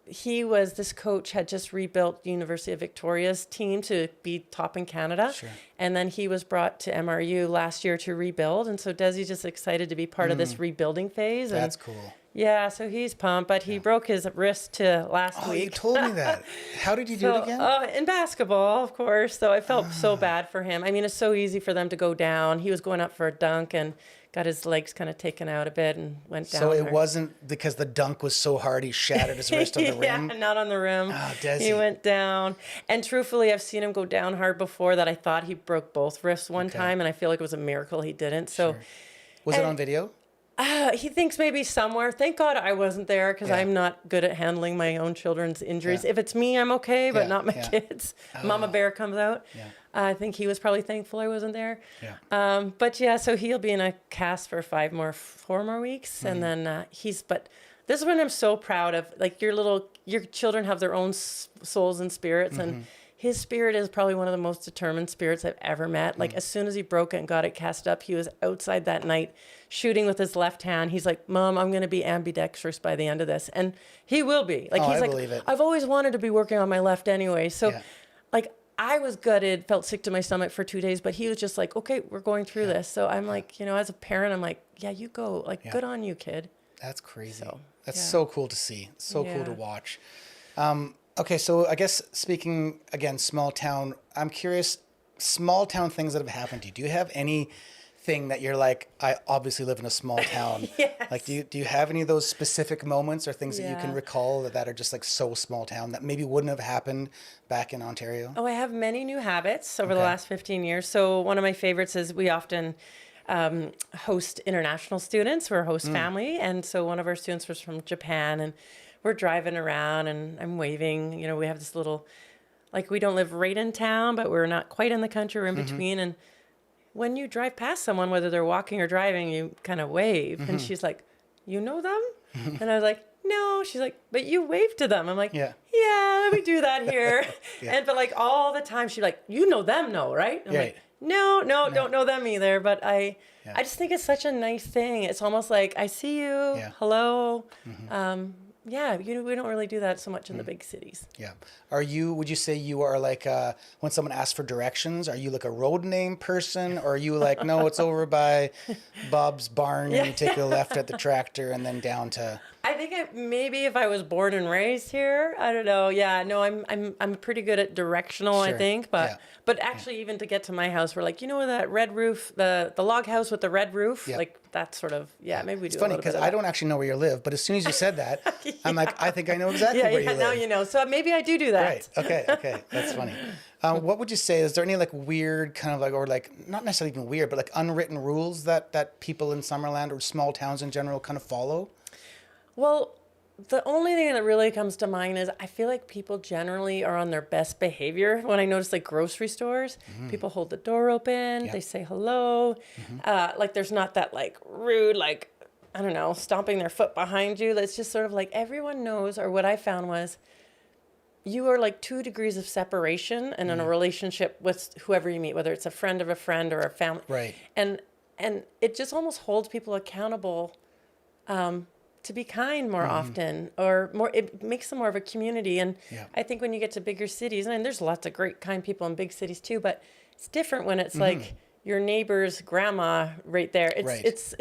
Speaker 2: this coach had just rebuilt University of Victoria's team to be top in Canada. And then he was brought to MRU last year to rebuild. And so Desi's just excited to be part of this rebuilding phase.
Speaker 1: That's cool.
Speaker 2: Yeah, so he's pumped, but he broke his wrist to last week.
Speaker 1: Oh, you told me that. How did you do it again?
Speaker 2: In basketball, of course. So I felt so bad for him. I mean, it's so easy for them to go down. He was going up for a dunk and got his legs kind of taken out a bit and went down.
Speaker 1: So it wasn't because the dunk was so hard he shattered his wrist on the rim?
Speaker 2: Yeah, not on the rim.
Speaker 1: Oh, does
Speaker 2: he went down. And truthfully, I've seen him go down hard before that I thought he broke both wrists one time, and I feel like it was a miracle he didn't. So,
Speaker 1: was it on video?
Speaker 2: He thinks maybe somewhere. Thank God I wasn't there because I'm not good at handling my own children's injuries. If it's me, I'm okay, but not my kids. Mama Bear comes out. I think he was probably thankful I wasn't there. But yeah, so he'll be in a cast for 4 more weeks. And then but this is when I'm so proud of, like, your children have their own souls and spirits. And his spirit is probably one of the most determined spirits I've ever met. Like, as soon as he broke it and got it cast up, he was outside that night shooting with his left hand. He's like, Mom, I'm going to be ambidextrous by the end of this. And he will be. Like, he's like, I've always wanted to be working on my left anyway. So, like, I was gutted, felt sick to my stomach for 2 days, but he was just like, okay, we're going through this. So I'm like, as a parent, I'm like, yeah, you go. Like, good on you, kid.
Speaker 1: That's crazy. That's so cool to see. So cool to watch. Okay, so I guess speaking, again, small town, I'm curious, small town things that have happened to you. Do you have anything that you're like, I obviously live in a small town? Like, do you have any of those specific moments or things that you can recall that are just like so small town that maybe wouldn't have happened back in Ontario?
Speaker 2: Oh, I have many new habits over the last 15 years. So one of my favorites is we often host international students. We're a host family. And so one of our students was from Japan, and we're driving around and I'm waving. We have this little, like, we don't live right in town, but we're not quite in the country. We're in between. And when you drive past someone, whether they're walking or driving, you kind of wave. And she's like, you know them? And I was like, no. She's like, but you wave to them. I'm like, yeah, we do that here. But like all the time, she's like, you know them, no, right? I'm like, no, don't know them either. But I just think it's such a nice thing. It's almost like, I see you, hello. We don't really do that so much in the big cities. Yeah.
Speaker 1: Would you say you are like, when someone asks for directions, are you like a road name person? Or are you like, no, it's over by Bob's barn and you take a left at the tractor and then down to...
Speaker 2: I think maybe if I was born and raised here, I don't know. Yeah, no, I'm pretty good at directional, I think. But actually, even to get to my house, we're like, that red roof, the log house with the red roof, like that sort of, maybe we do.
Speaker 1: It's funny because I don't actually know where you live, but as soon as you said that, I'm like, I think I know exactly where you live.
Speaker 2: Now you know. So maybe I do that.
Speaker 1: Right. Okay. That's funny. What would you say? Is there any like weird kind of like, or like not necessarily even weird, but like unwritten rules that people in Summerland or small towns in general kind of follow?
Speaker 2: Well, the only thing that really comes to mind is I feel like people generally are on their best behavior. When I notice like grocery stores, people hold the door open, they say hello. Like there's not that like rude, like, I don't know, stomping their foot behind you. It's just sort of like everyone knows, or what I found was you are like 2 degrees of separation and in a relationship with whoever you meet, whether it's a friend of a friend or a family.
Speaker 1: Right.
Speaker 2: And it just almost holds people accountable to be kind more often, or more, it makes them more of a community. And I think when you get to bigger cities, and there's lots of great kind people in big cities too, but it's different when it's like your neighbor's grandma right there. It's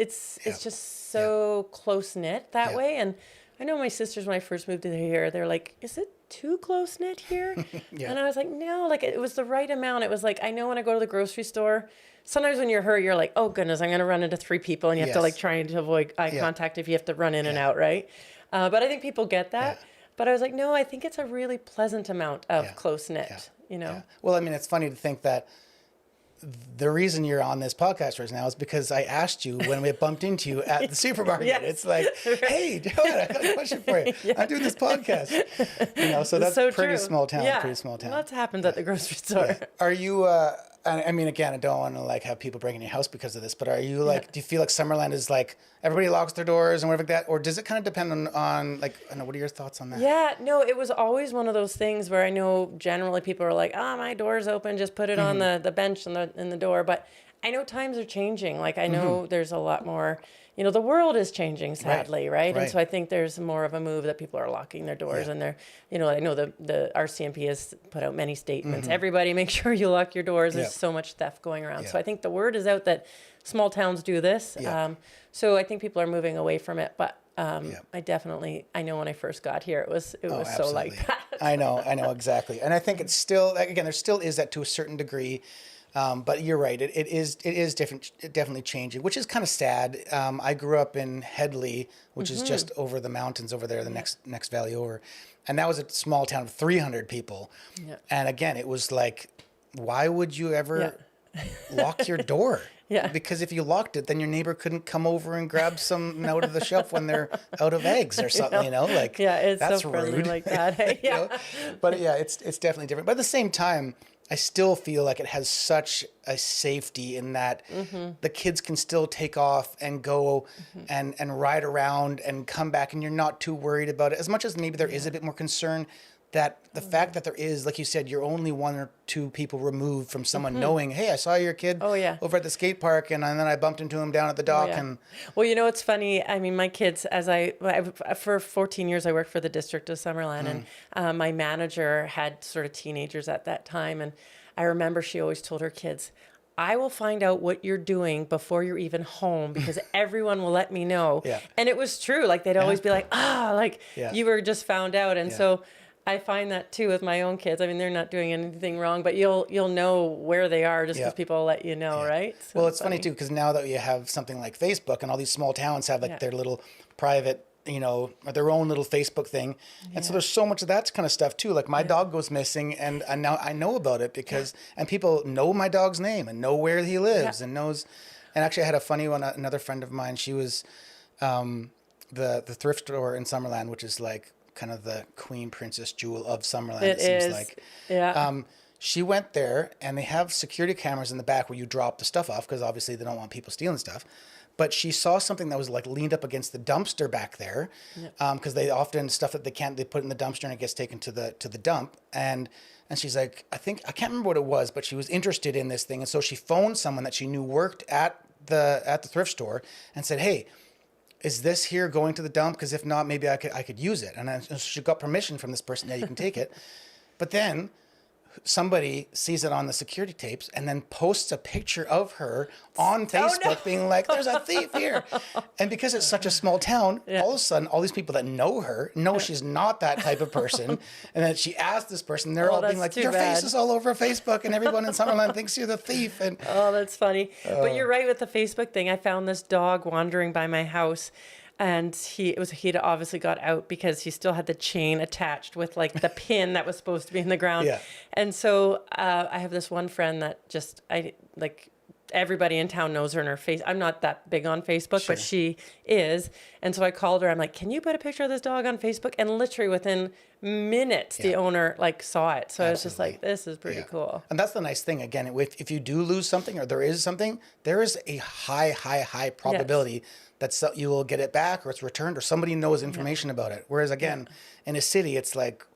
Speaker 2: just so close knit that way. And I know my sisters, when I first moved to here, they're like, is it too close knit here? And I was like, no, like it was the right amount. It was like, I know when I go to the grocery store, sometimes when you're hurt, you're like, oh goodness, I'm going to run into 3 people, and you have to like try to avoid eye contact if you have to run in and out, right? But I think people get that. But I was like, no, I think it's a really pleasant amount of close knit,
Speaker 1: Well, I mean, it's funny to think that the reason you're on this podcast right now is because I asked you when we bumped into you at the supermarket. It's like, hey, Joanne, I got a question for you. I'm doing this podcast. So that's so pretty small town. Pretty small town.
Speaker 2: Lots happens at the grocery store.
Speaker 1: Are you? I mean, again, I don't want to like have people breaking your house because of this, but are you like? Do you feel like Summerland is like everybody locks their doors and whatever like that, or does it kind of depend on like? I don't know. What are your thoughts on that?
Speaker 2: Yeah, no, it was always one of those things where I know generally people are like, my door's open, just put it on the bench in the door. But I know times are changing. Like I know there's a lot more, the world is changing sadly, right? And so I think there's more of a move that people are locking their doors and they're, I know the RCMP has put out many statements. Everybody make sure you lock your doors. There's so much theft going around. So I think the word is out that small towns do this. So I think people are moving away from it, but I know when I first got here, it was so like that.
Speaker 1: I know exactly. And I think it's still, again, there still is that to a certain degree. But you're right. It is different, definitely changing, which is kind of sad. I grew up in Headley, which is just over the mountains over there, the next valley over. And that was a small town of 300 people. Yeah. And again, it was like, why would you ever lock your door?
Speaker 2: Yeah.
Speaker 1: Because if you locked it, then your neighbor couldn't come over and grab some out of the shelf when they're out of eggs or something, Like,
Speaker 2: it's
Speaker 1: that's
Speaker 2: so friendly
Speaker 1: rude.
Speaker 2: like that.
Speaker 1: But it's definitely different. But at the same time, I still feel like it has such a safety in that the kids can still take off and go and ride around and come back, and you're not too worried about it. As much as maybe there is a bit more concern that the fact that there is, like you said, you're only one or two people removed from someone knowing, hey, I saw your kid over at the skate park, and then I bumped into him down at the dock. And
Speaker 2: well, it's funny. I mean, my kids, for 14 years, I worked for the district of Summerland, and my manager had sort of teenagers at that time, and I remember she always told her kids, I will find out what you're doing before you're even home because everyone will let me know. Yeah. And it was true. Like they'd always be like, you were just found out. And so I find that too with my own kids. I mean, they're not doing anything wrong, but you'll know where they are just because people will let you know, right? So
Speaker 1: well, it's funny too, because now that you have something like Facebook and all these small towns have like their little private, their own little Facebook thing. And so there's so much of that kind of stuff too. Like my dog goes missing and now I know about it because, and people know my dog's name and know where he lives and knows. And actually I had a funny one, another friend of mine, she was the thrift store in Summerland, which is like kind of the queen princess jewel of Summerland. It seems like. Yeah. She went there and they have security cameras in the back where you drop the stuff off because obviously they don't want people stealing stuff. But she saw something that was like leaned up against the dumpster back there, because they often stuff that they put in the dumpster and it gets taken to the dump. And she's like, I can't remember what it was, but she was interested in this thing, and so she phoned someone that she knew worked at the thrift store and said, hey, is this here going to the dump? Because if not, maybe I could use it. And then she got permission from this person. Yeah, you can take it. But then somebody sees it on the security tapes and then posts a picture of her on Facebook being like, there's a thief here. And because it's such a small town, all of a sudden, all these people that know her know she's not that type of person. And then she asked this person, they're all being like, your face is all over Facebook and everyone in Summerland thinks you're the thief. And
Speaker 2: oh, that's funny. But you're right with the Facebook thing. I found this dog wandering by my house. And he'd obviously got out because he still had the chain attached with like the pin that was supposed to be in the ground. Yeah. And so I have this one friend that everybody in town knows her in her face. I'm not that big on Facebook, but she is. And so I called her. I'm like, can you put a picture of this dog on Facebook? And literally within minutes, the owner saw it. So I was just like, this is pretty cool.
Speaker 1: And that's the nice thing. Again, if you do lose something or there is something, there is a high probability that you will get it back or it's returned or somebody knows information about it. Whereas again, in a city, it's like,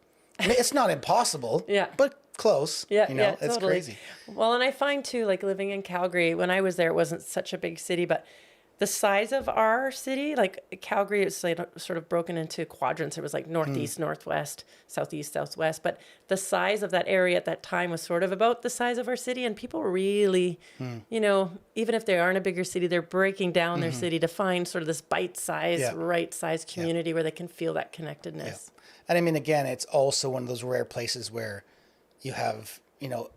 Speaker 1: it's not impossible, but close. It's
Speaker 2: totally
Speaker 1: crazy.
Speaker 2: Well, and I find too, like living in Calgary, when I was there, it wasn't such a big city, but the size of our city, like Calgary, it's like sort of broken into quadrants. It was like northeast, northwest, southeast, southwest. But the size of that area at that time was sort of about the size of our city. And people really, even if they are in a bigger city, they're breaking down their city to find sort of this bite-sized, right-sized community where they can feel that connectedness.
Speaker 1: Yeah. And I mean, again, it's also one of those rare places where you have,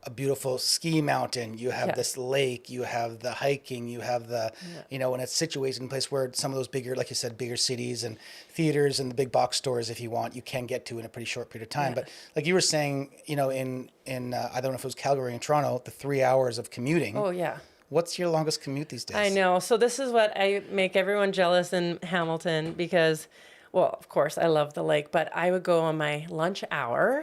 Speaker 1: a beautiful ski mountain, you have this lake, you have the hiking, you have the, and it's situated in a place where some of those bigger, like you said, bigger cities and theaters and the big box stores, if you want, you can get to in a pretty short period of time. But like you were saying, in I don't know if it was Calgary and Toronto, the 3 hours of commuting.
Speaker 2: Oh, yeah.
Speaker 1: What's your longest commute these days?
Speaker 2: I know. So this is what I make everyone jealous in Hamilton because, well, of course, I love the lake, but I would go on my lunch hour,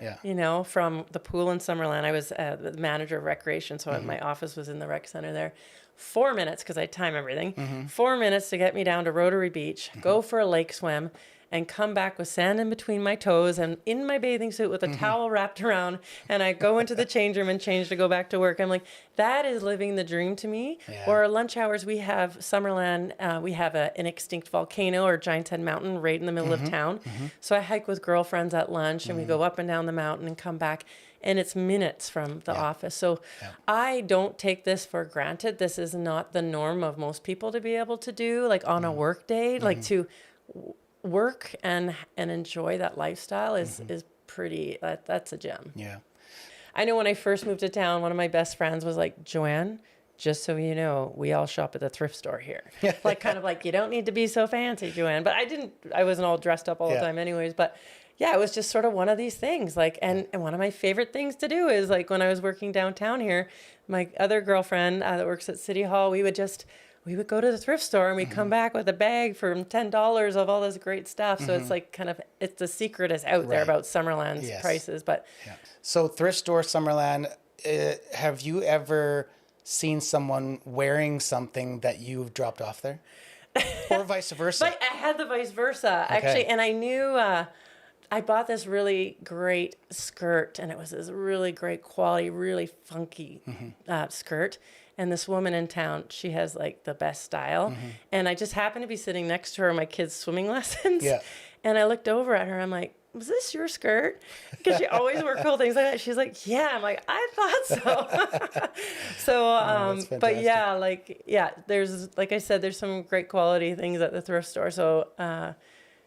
Speaker 2: from the pool in Summerland. I was the manager of recreation, so my office was in the rec center there. 4 minutes, because I time everything, 4 minutes to get me down to Rotary Beach, go for a lake swim, and come back with sand in between my toes and in my bathing suit with a towel wrapped around. And I go into the change room and change to go back to work. I'm like, that is living the dream to me.
Speaker 1: Yeah.
Speaker 2: Or lunch hours, we have Summerland. We have an extinct volcano or Giant's Head Mountain right in the middle of town. So I hike with girlfriends at lunch and we go up and down the mountain and come back. And it's minutes from the office. So I don't take this for granted. This is not the norm of most people to be able to do, like on a work day, like to work and enjoy that lifestyle is pretty, that's a gem.
Speaker 1: Yeah.
Speaker 2: I know when I first moved to town, one of my best friends was like, Joanne, just so you know, we all shop at the thrift store here. Like, kind of like, you don't need to be so fancy, Joanne. But I wasn't all dressed up all the time anyways. But yeah, it was just sort of one of these things. Like, and one of my favorite things to do is like when I was working downtown here, my other girlfriend that works at City Hall, we would go to the thrift store and we'd come back with a bag for $10 of all this great stuff. So it's like it's the secret is out there about Summerland's prices. But
Speaker 1: So thrift store, Summerland, have you ever seen someone wearing something that you've dropped off there? Or vice versa?
Speaker 2: But I had the vice versa, actually. And I knew I bought this really great skirt, and it was this really great quality, really funky skirt. And this woman in town, she has like the best style. And I just happened to be sitting next to her in my kids' swimming lessons. Yeah. And I looked over at her. I'm like, was this your skirt? Because she always wore cool things like that. She's like, yeah. I'm like, I thought so. But yeah, there's, like I said, there's some great quality things at the thrift store. So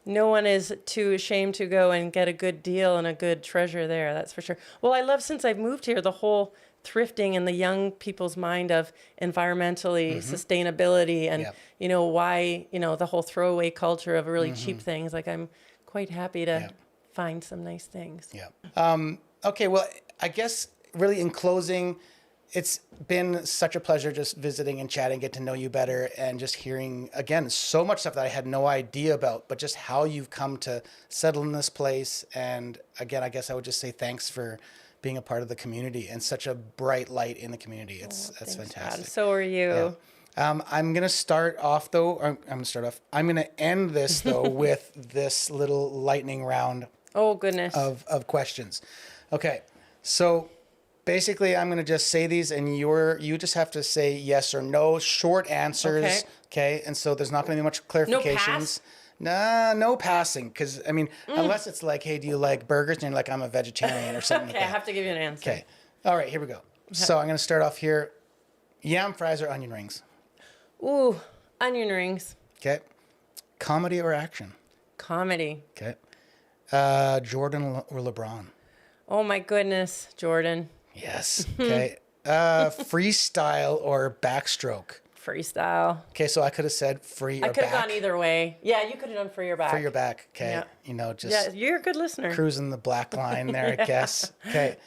Speaker 2: no one is too ashamed to go and get a good deal and a good treasure there. That's for sure. Well, I love, since I've moved here, the whole thrifting and the young people's mind of environmentally sustainability and, you know, why, you know, the whole throwaway culture of really cheap things. Like, I'm quite happy to find some nice things.
Speaker 1: Yeah. Okay. Well, I guess really in closing, it's been such a pleasure just visiting and chatting, get to know you better, and just hearing, again, so much stuff that I had no idea about, but just how you've come to settle in this place. And again, I guess I would just say thanks for being a part of the community and such a bright light in the community. That's fantastic.
Speaker 2: God. So are you.
Speaker 1: Yeah. I'm going to start off though. I'm going to end this though with this little lightning round.
Speaker 2: Oh goodness.
Speaker 1: Of questions. Okay. So basically I'm going to just say these and you just have to say yes or no, short answers. Okay. And so there's not going to be much clarifications. No passing. Because, I mean, unless it's like, hey, do you like burgers? And you're like, I'm a vegetarian or something like that.
Speaker 2: I have to give you an answer.
Speaker 1: Okay. All right, here we go. So I'm going to start off here. Yam fries or onion rings?
Speaker 2: Ooh, onion rings.
Speaker 1: Okay. Comedy or action?
Speaker 2: Comedy.
Speaker 1: Okay. Jordan or LeBron?
Speaker 2: Oh, my goodness. Jordan.
Speaker 1: Yes. Okay. Freestyle or backstroke?
Speaker 2: Freestyle.
Speaker 1: Okay, so I could have said free or back.
Speaker 2: I could have gone either way. Yeah, you could have done free or back.
Speaker 1: Free or back. Okay.
Speaker 2: Yeah.
Speaker 1: You know, just.
Speaker 2: Yeah, you're a good listener.
Speaker 1: Cruising the black line there, I guess. Okay.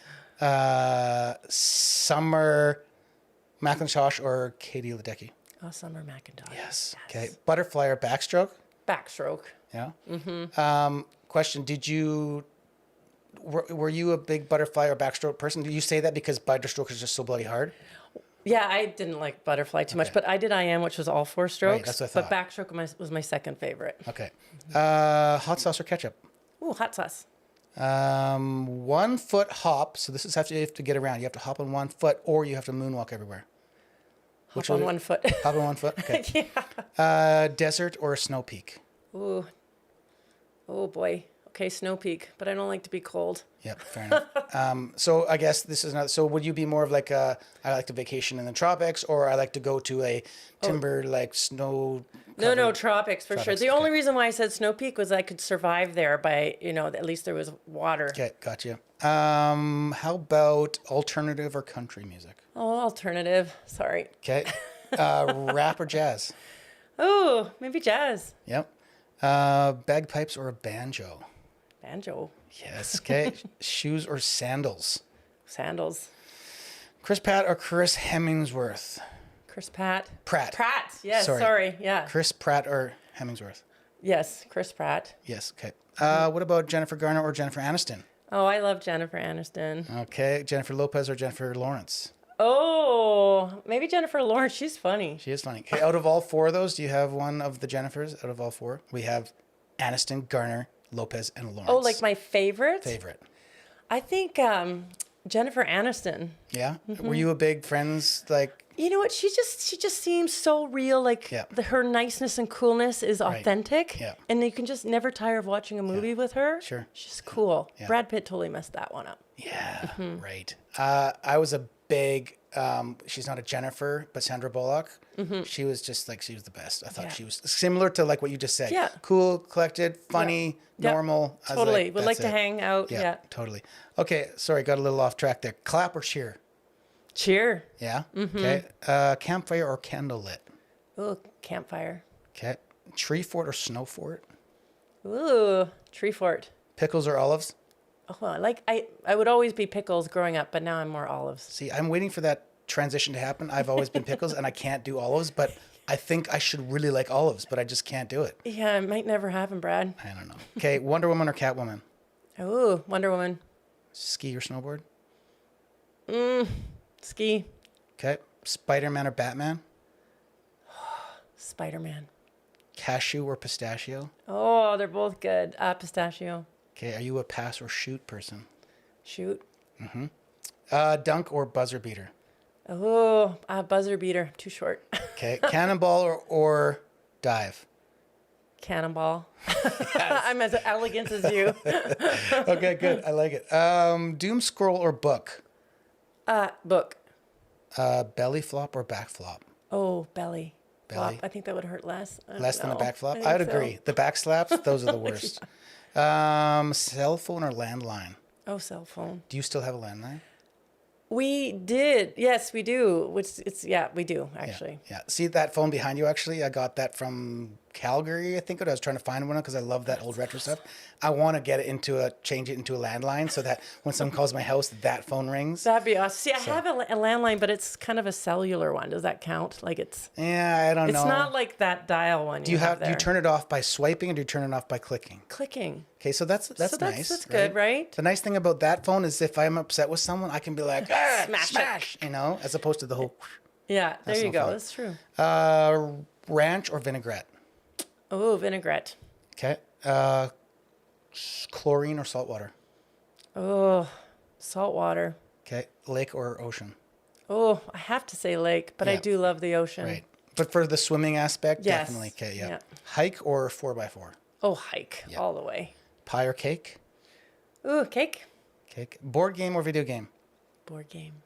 Speaker 1: Summer McIntosh or Katie Ledecky?
Speaker 2: Oh, Summer McIntosh.
Speaker 1: Yes. Okay. Butterfly or backstroke?
Speaker 2: Backstroke.
Speaker 1: Yeah. Question: were you a big butterfly or backstroke person? Do you say that because backstroke is just so bloody hard?
Speaker 2: Yeah, I didn't like butterfly too much, but I did IM, which was all 4 strokes.
Speaker 1: Right, that's what I thought.
Speaker 2: But backstroke was my second favorite.
Speaker 1: Okay. Hot sauce or ketchup?
Speaker 2: Ooh, hot sauce.
Speaker 1: 1 foot hop. So this is how you have to get around. You have to hop on 1 foot, or you have to moonwalk everywhere.
Speaker 2: Hop on 1 foot.
Speaker 1: Hop on 1 foot. Okay.
Speaker 2: Yeah.
Speaker 1: Desert or snow peak?
Speaker 2: Ooh. Oh boy. Okay, Snow Peak, but I don't like to be cold.
Speaker 1: Yep, fair enough. So I guess this is not. So would you be more of like I like to vacation in the tropics, or I like to go to a timber like snow?
Speaker 2: No, tropics for sure. The only reason why I said Snow Peak was I could survive there by, you know, at least there was water.
Speaker 1: Okay, gotcha. How about alternative or country music?
Speaker 2: Oh, alternative. Sorry.
Speaker 1: Okay. Rap or jazz?
Speaker 2: Oh, maybe jazz.
Speaker 1: Yep. Bagpipes or a banjo?
Speaker 2: Banjo.
Speaker 1: Yes. Okay. Shoes or sandals?
Speaker 2: Sandals.
Speaker 1: Chris Pratt or Chris Hemsworth?
Speaker 2: Chris Pratt.
Speaker 1: Pratt.
Speaker 2: Yes. Sorry. Yeah.
Speaker 1: Chris Pratt or Hemsworth?
Speaker 2: Yes. Chris Pratt.
Speaker 1: Yes. Okay. What about Jennifer Garner or Jennifer Aniston?
Speaker 2: Oh, I love Jennifer Aniston.
Speaker 1: Okay. Jennifer Lopez or Jennifer Lawrence?
Speaker 2: Oh, maybe Jennifer Lawrence. She's funny.
Speaker 1: She is funny. Okay. Out of all 4 of those, do you have one of the Jennifers out of all 4? We have Aniston, Garner, Lopez, and Lawrence.
Speaker 2: Oh, like my favorite?
Speaker 1: Favorite.
Speaker 2: I think Jennifer Aniston.
Speaker 1: Yeah? Were you a big Friends, like...
Speaker 2: You know what? She just seems so real. Like her niceness and coolness is authentic.
Speaker 1: Yeah.
Speaker 2: And you can just never tire of watching a movie with her.
Speaker 1: Sure.
Speaker 2: She's cool.
Speaker 1: Yeah.
Speaker 2: Brad Pitt totally messed that one up.
Speaker 1: Yeah, right. I was a big, she's not a Jennifer, but Sandra Bullock. She was just like, she was the best. I thought she was similar to like what you just said.
Speaker 2: Yeah.
Speaker 1: Cool, collected, funny, normal. I was
Speaker 2: Totally. Would like
Speaker 1: that's
Speaker 2: to hang out. Yeah.
Speaker 1: Totally. Okay, sorry, got a little off track there. Clap or cheer?
Speaker 2: Cheer.
Speaker 1: Yeah? Okay. Campfire or candlelit?
Speaker 2: Ooh, campfire.
Speaker 1: Okay. Tree fort or snow fort?
Speaker 2: Ooh, tree fort.
Speaker 1: Pickles or olives?
Speaker 2: Oh, I would always be pickles growing up, but now I'm more olives.
Speaker 1: See, I'm waiting for that transition to happen. I've always been pickles and I can't do olives, but I think I should really like olives, but I just can't do it.
Speaker 2: Yeah, it might never happen, Brad.
Speaker 1: I don't know. Okay, Wonder Woman or Catwoman?
Speaker 2: Ooh, Wonder Woman.
Speaker 1: Ski or snowboard?
Speaker 2: Ski.
Speaker 1: Okay. Spider-Man or Batman?
Speaker 2: Spider-Man.
Speaker 1: Cashew or pistachio?
Speaker 2: Oh, they're both good. Pistachio.
Speaker 1: Okay, are you a pass or shoot person?
Speaker 2: Shoot.
Speaker 1: Dunk or buzzer beater?
Speaker 2: Oh, buzzer beater. Too short.
Speaker 1: Okay, cannonball or dive?
Speaker 2: Cannonball. I'm as elegant as you.
Speaker 1: Okay, good. I like it. Doom scroll or book?
Speaker 2: Book.
Speaker 1: Belly flop or back flop?
Speaker 2: Oh, belly.
Speaker 1: Belly.
Speaker 2: Flop. I think that would hurt less.
Speaker 1: Less than a back flop?
Speaker 2: I
Speaker 1: I'd
Speaker 2: think so.
Speaker 1: agree. The back slaps, those are the worst. Cell phone or landline?
Speaker 2: Oh, cell phone.
Speaker 1: Do you still have a landline?
Speaker 2: We did. Yes, we do. We do actually.
Speaker 1: Yeah. See that phone behind you, actually? I got that from Calgary, I think. I was trying to find one because I love that old retro stuff. I want to change it into a landline so that when someone calls my house, that phone rings.
Speaker 2: That'd be awesome. See, I have a landline, but it's kind of a cellular one. Does that count? Like
Speaker 1: Yeah, I don't know.
Speaker 2: It's not like that dial one.
Speaker 1: Do you turn it off by swiping or do you turn it off by clicking?
Speaker 2: Clicking?
Speaker 1: Okay, so that's nice.
Speaker 2: That's good, right?
Speaker 1: The nice thing about that phone is if I'm upset with someone, I can be like, smash, as opposed to the whole.
Speaker 2: Yeah, there you go.
Speaker 1: fun.
Speaker 2: That's true.
Speaker 1: Ranch or vinaigrette?
Speaker 2: Oh, vinaigrette.
Speaker 1: Okay. Chlorine or salt water?
Speaker 2: Oh, salt water.
Speaker 1: Okay. Lake or ocean?
Speaker 2: Oh, I have to say lake, but I
Speaker 1: Yeah.
Speaker 2: do love the ocean.
Speaker 1: Right. But for the swimming aspect,
Speaker 2: Yes.
Speaker 1: definitely. Okay, yeah.
Speaker 2: Yeah.
Speaker 1: Hike or 4x4?
Speaker 2: Oh, hike all the way.
Speaker 1: Pie or cake?
Speaker 2: Ooh, cake.
Speaker 1: Cake. Board game or video game?
Speaker 2: Board game.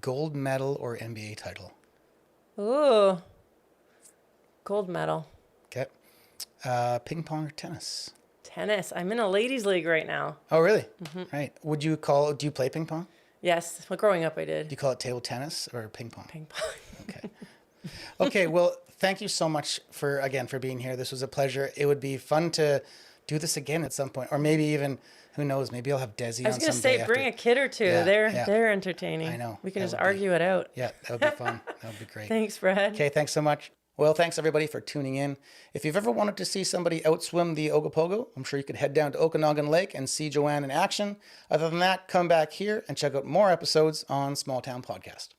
Speaker 1: Gold medal or NBA title?
Speaker 2: Ooh, gold medal.
Speaker 1: Okay. Ping pong or tennis?
Speaker 2: Tennis. I'm in a ladies' league right now.
Speaker 1: Oh, really? Right. Do you play ping pong?
Speaker 2: Yes. Well, growing up, I
Speaker 1: Do
Speaker 2: did.
Speaker 1: you call it table tennis or ping pong?
Speaker 2: Ping pong.
Speaker 1: Okay. Okay. Well, thank you so much for being here. This was a pleasure. It would be fun to do this again at some point, or maybe even, who knows, maybe I'll have Desi on.
Speaker 2: I was going to say, bring a kid or two.
Speaker 1: Yeah,
Speaker 2: they're entertaining.
Speaker 1: I know.
Speaker 2: We can
Speaker 1: That
Speaker 2: just
Speaker 1: would be-
Speaker 2: argue it out.
Speaker 1: Yeah, that would be fun. That would be great.
Speaker 2: Thanks, Brad.
Speaker 1: Okay, thanks so much. Well, thanks everybody for tuning in. If you've ever wanted to see somebody outswim the Ogopogo, I'm sure you could head down to Okanagan Lake and see Joanne in action. Other than that, come back here and check out more episodes on Small Town Podcast.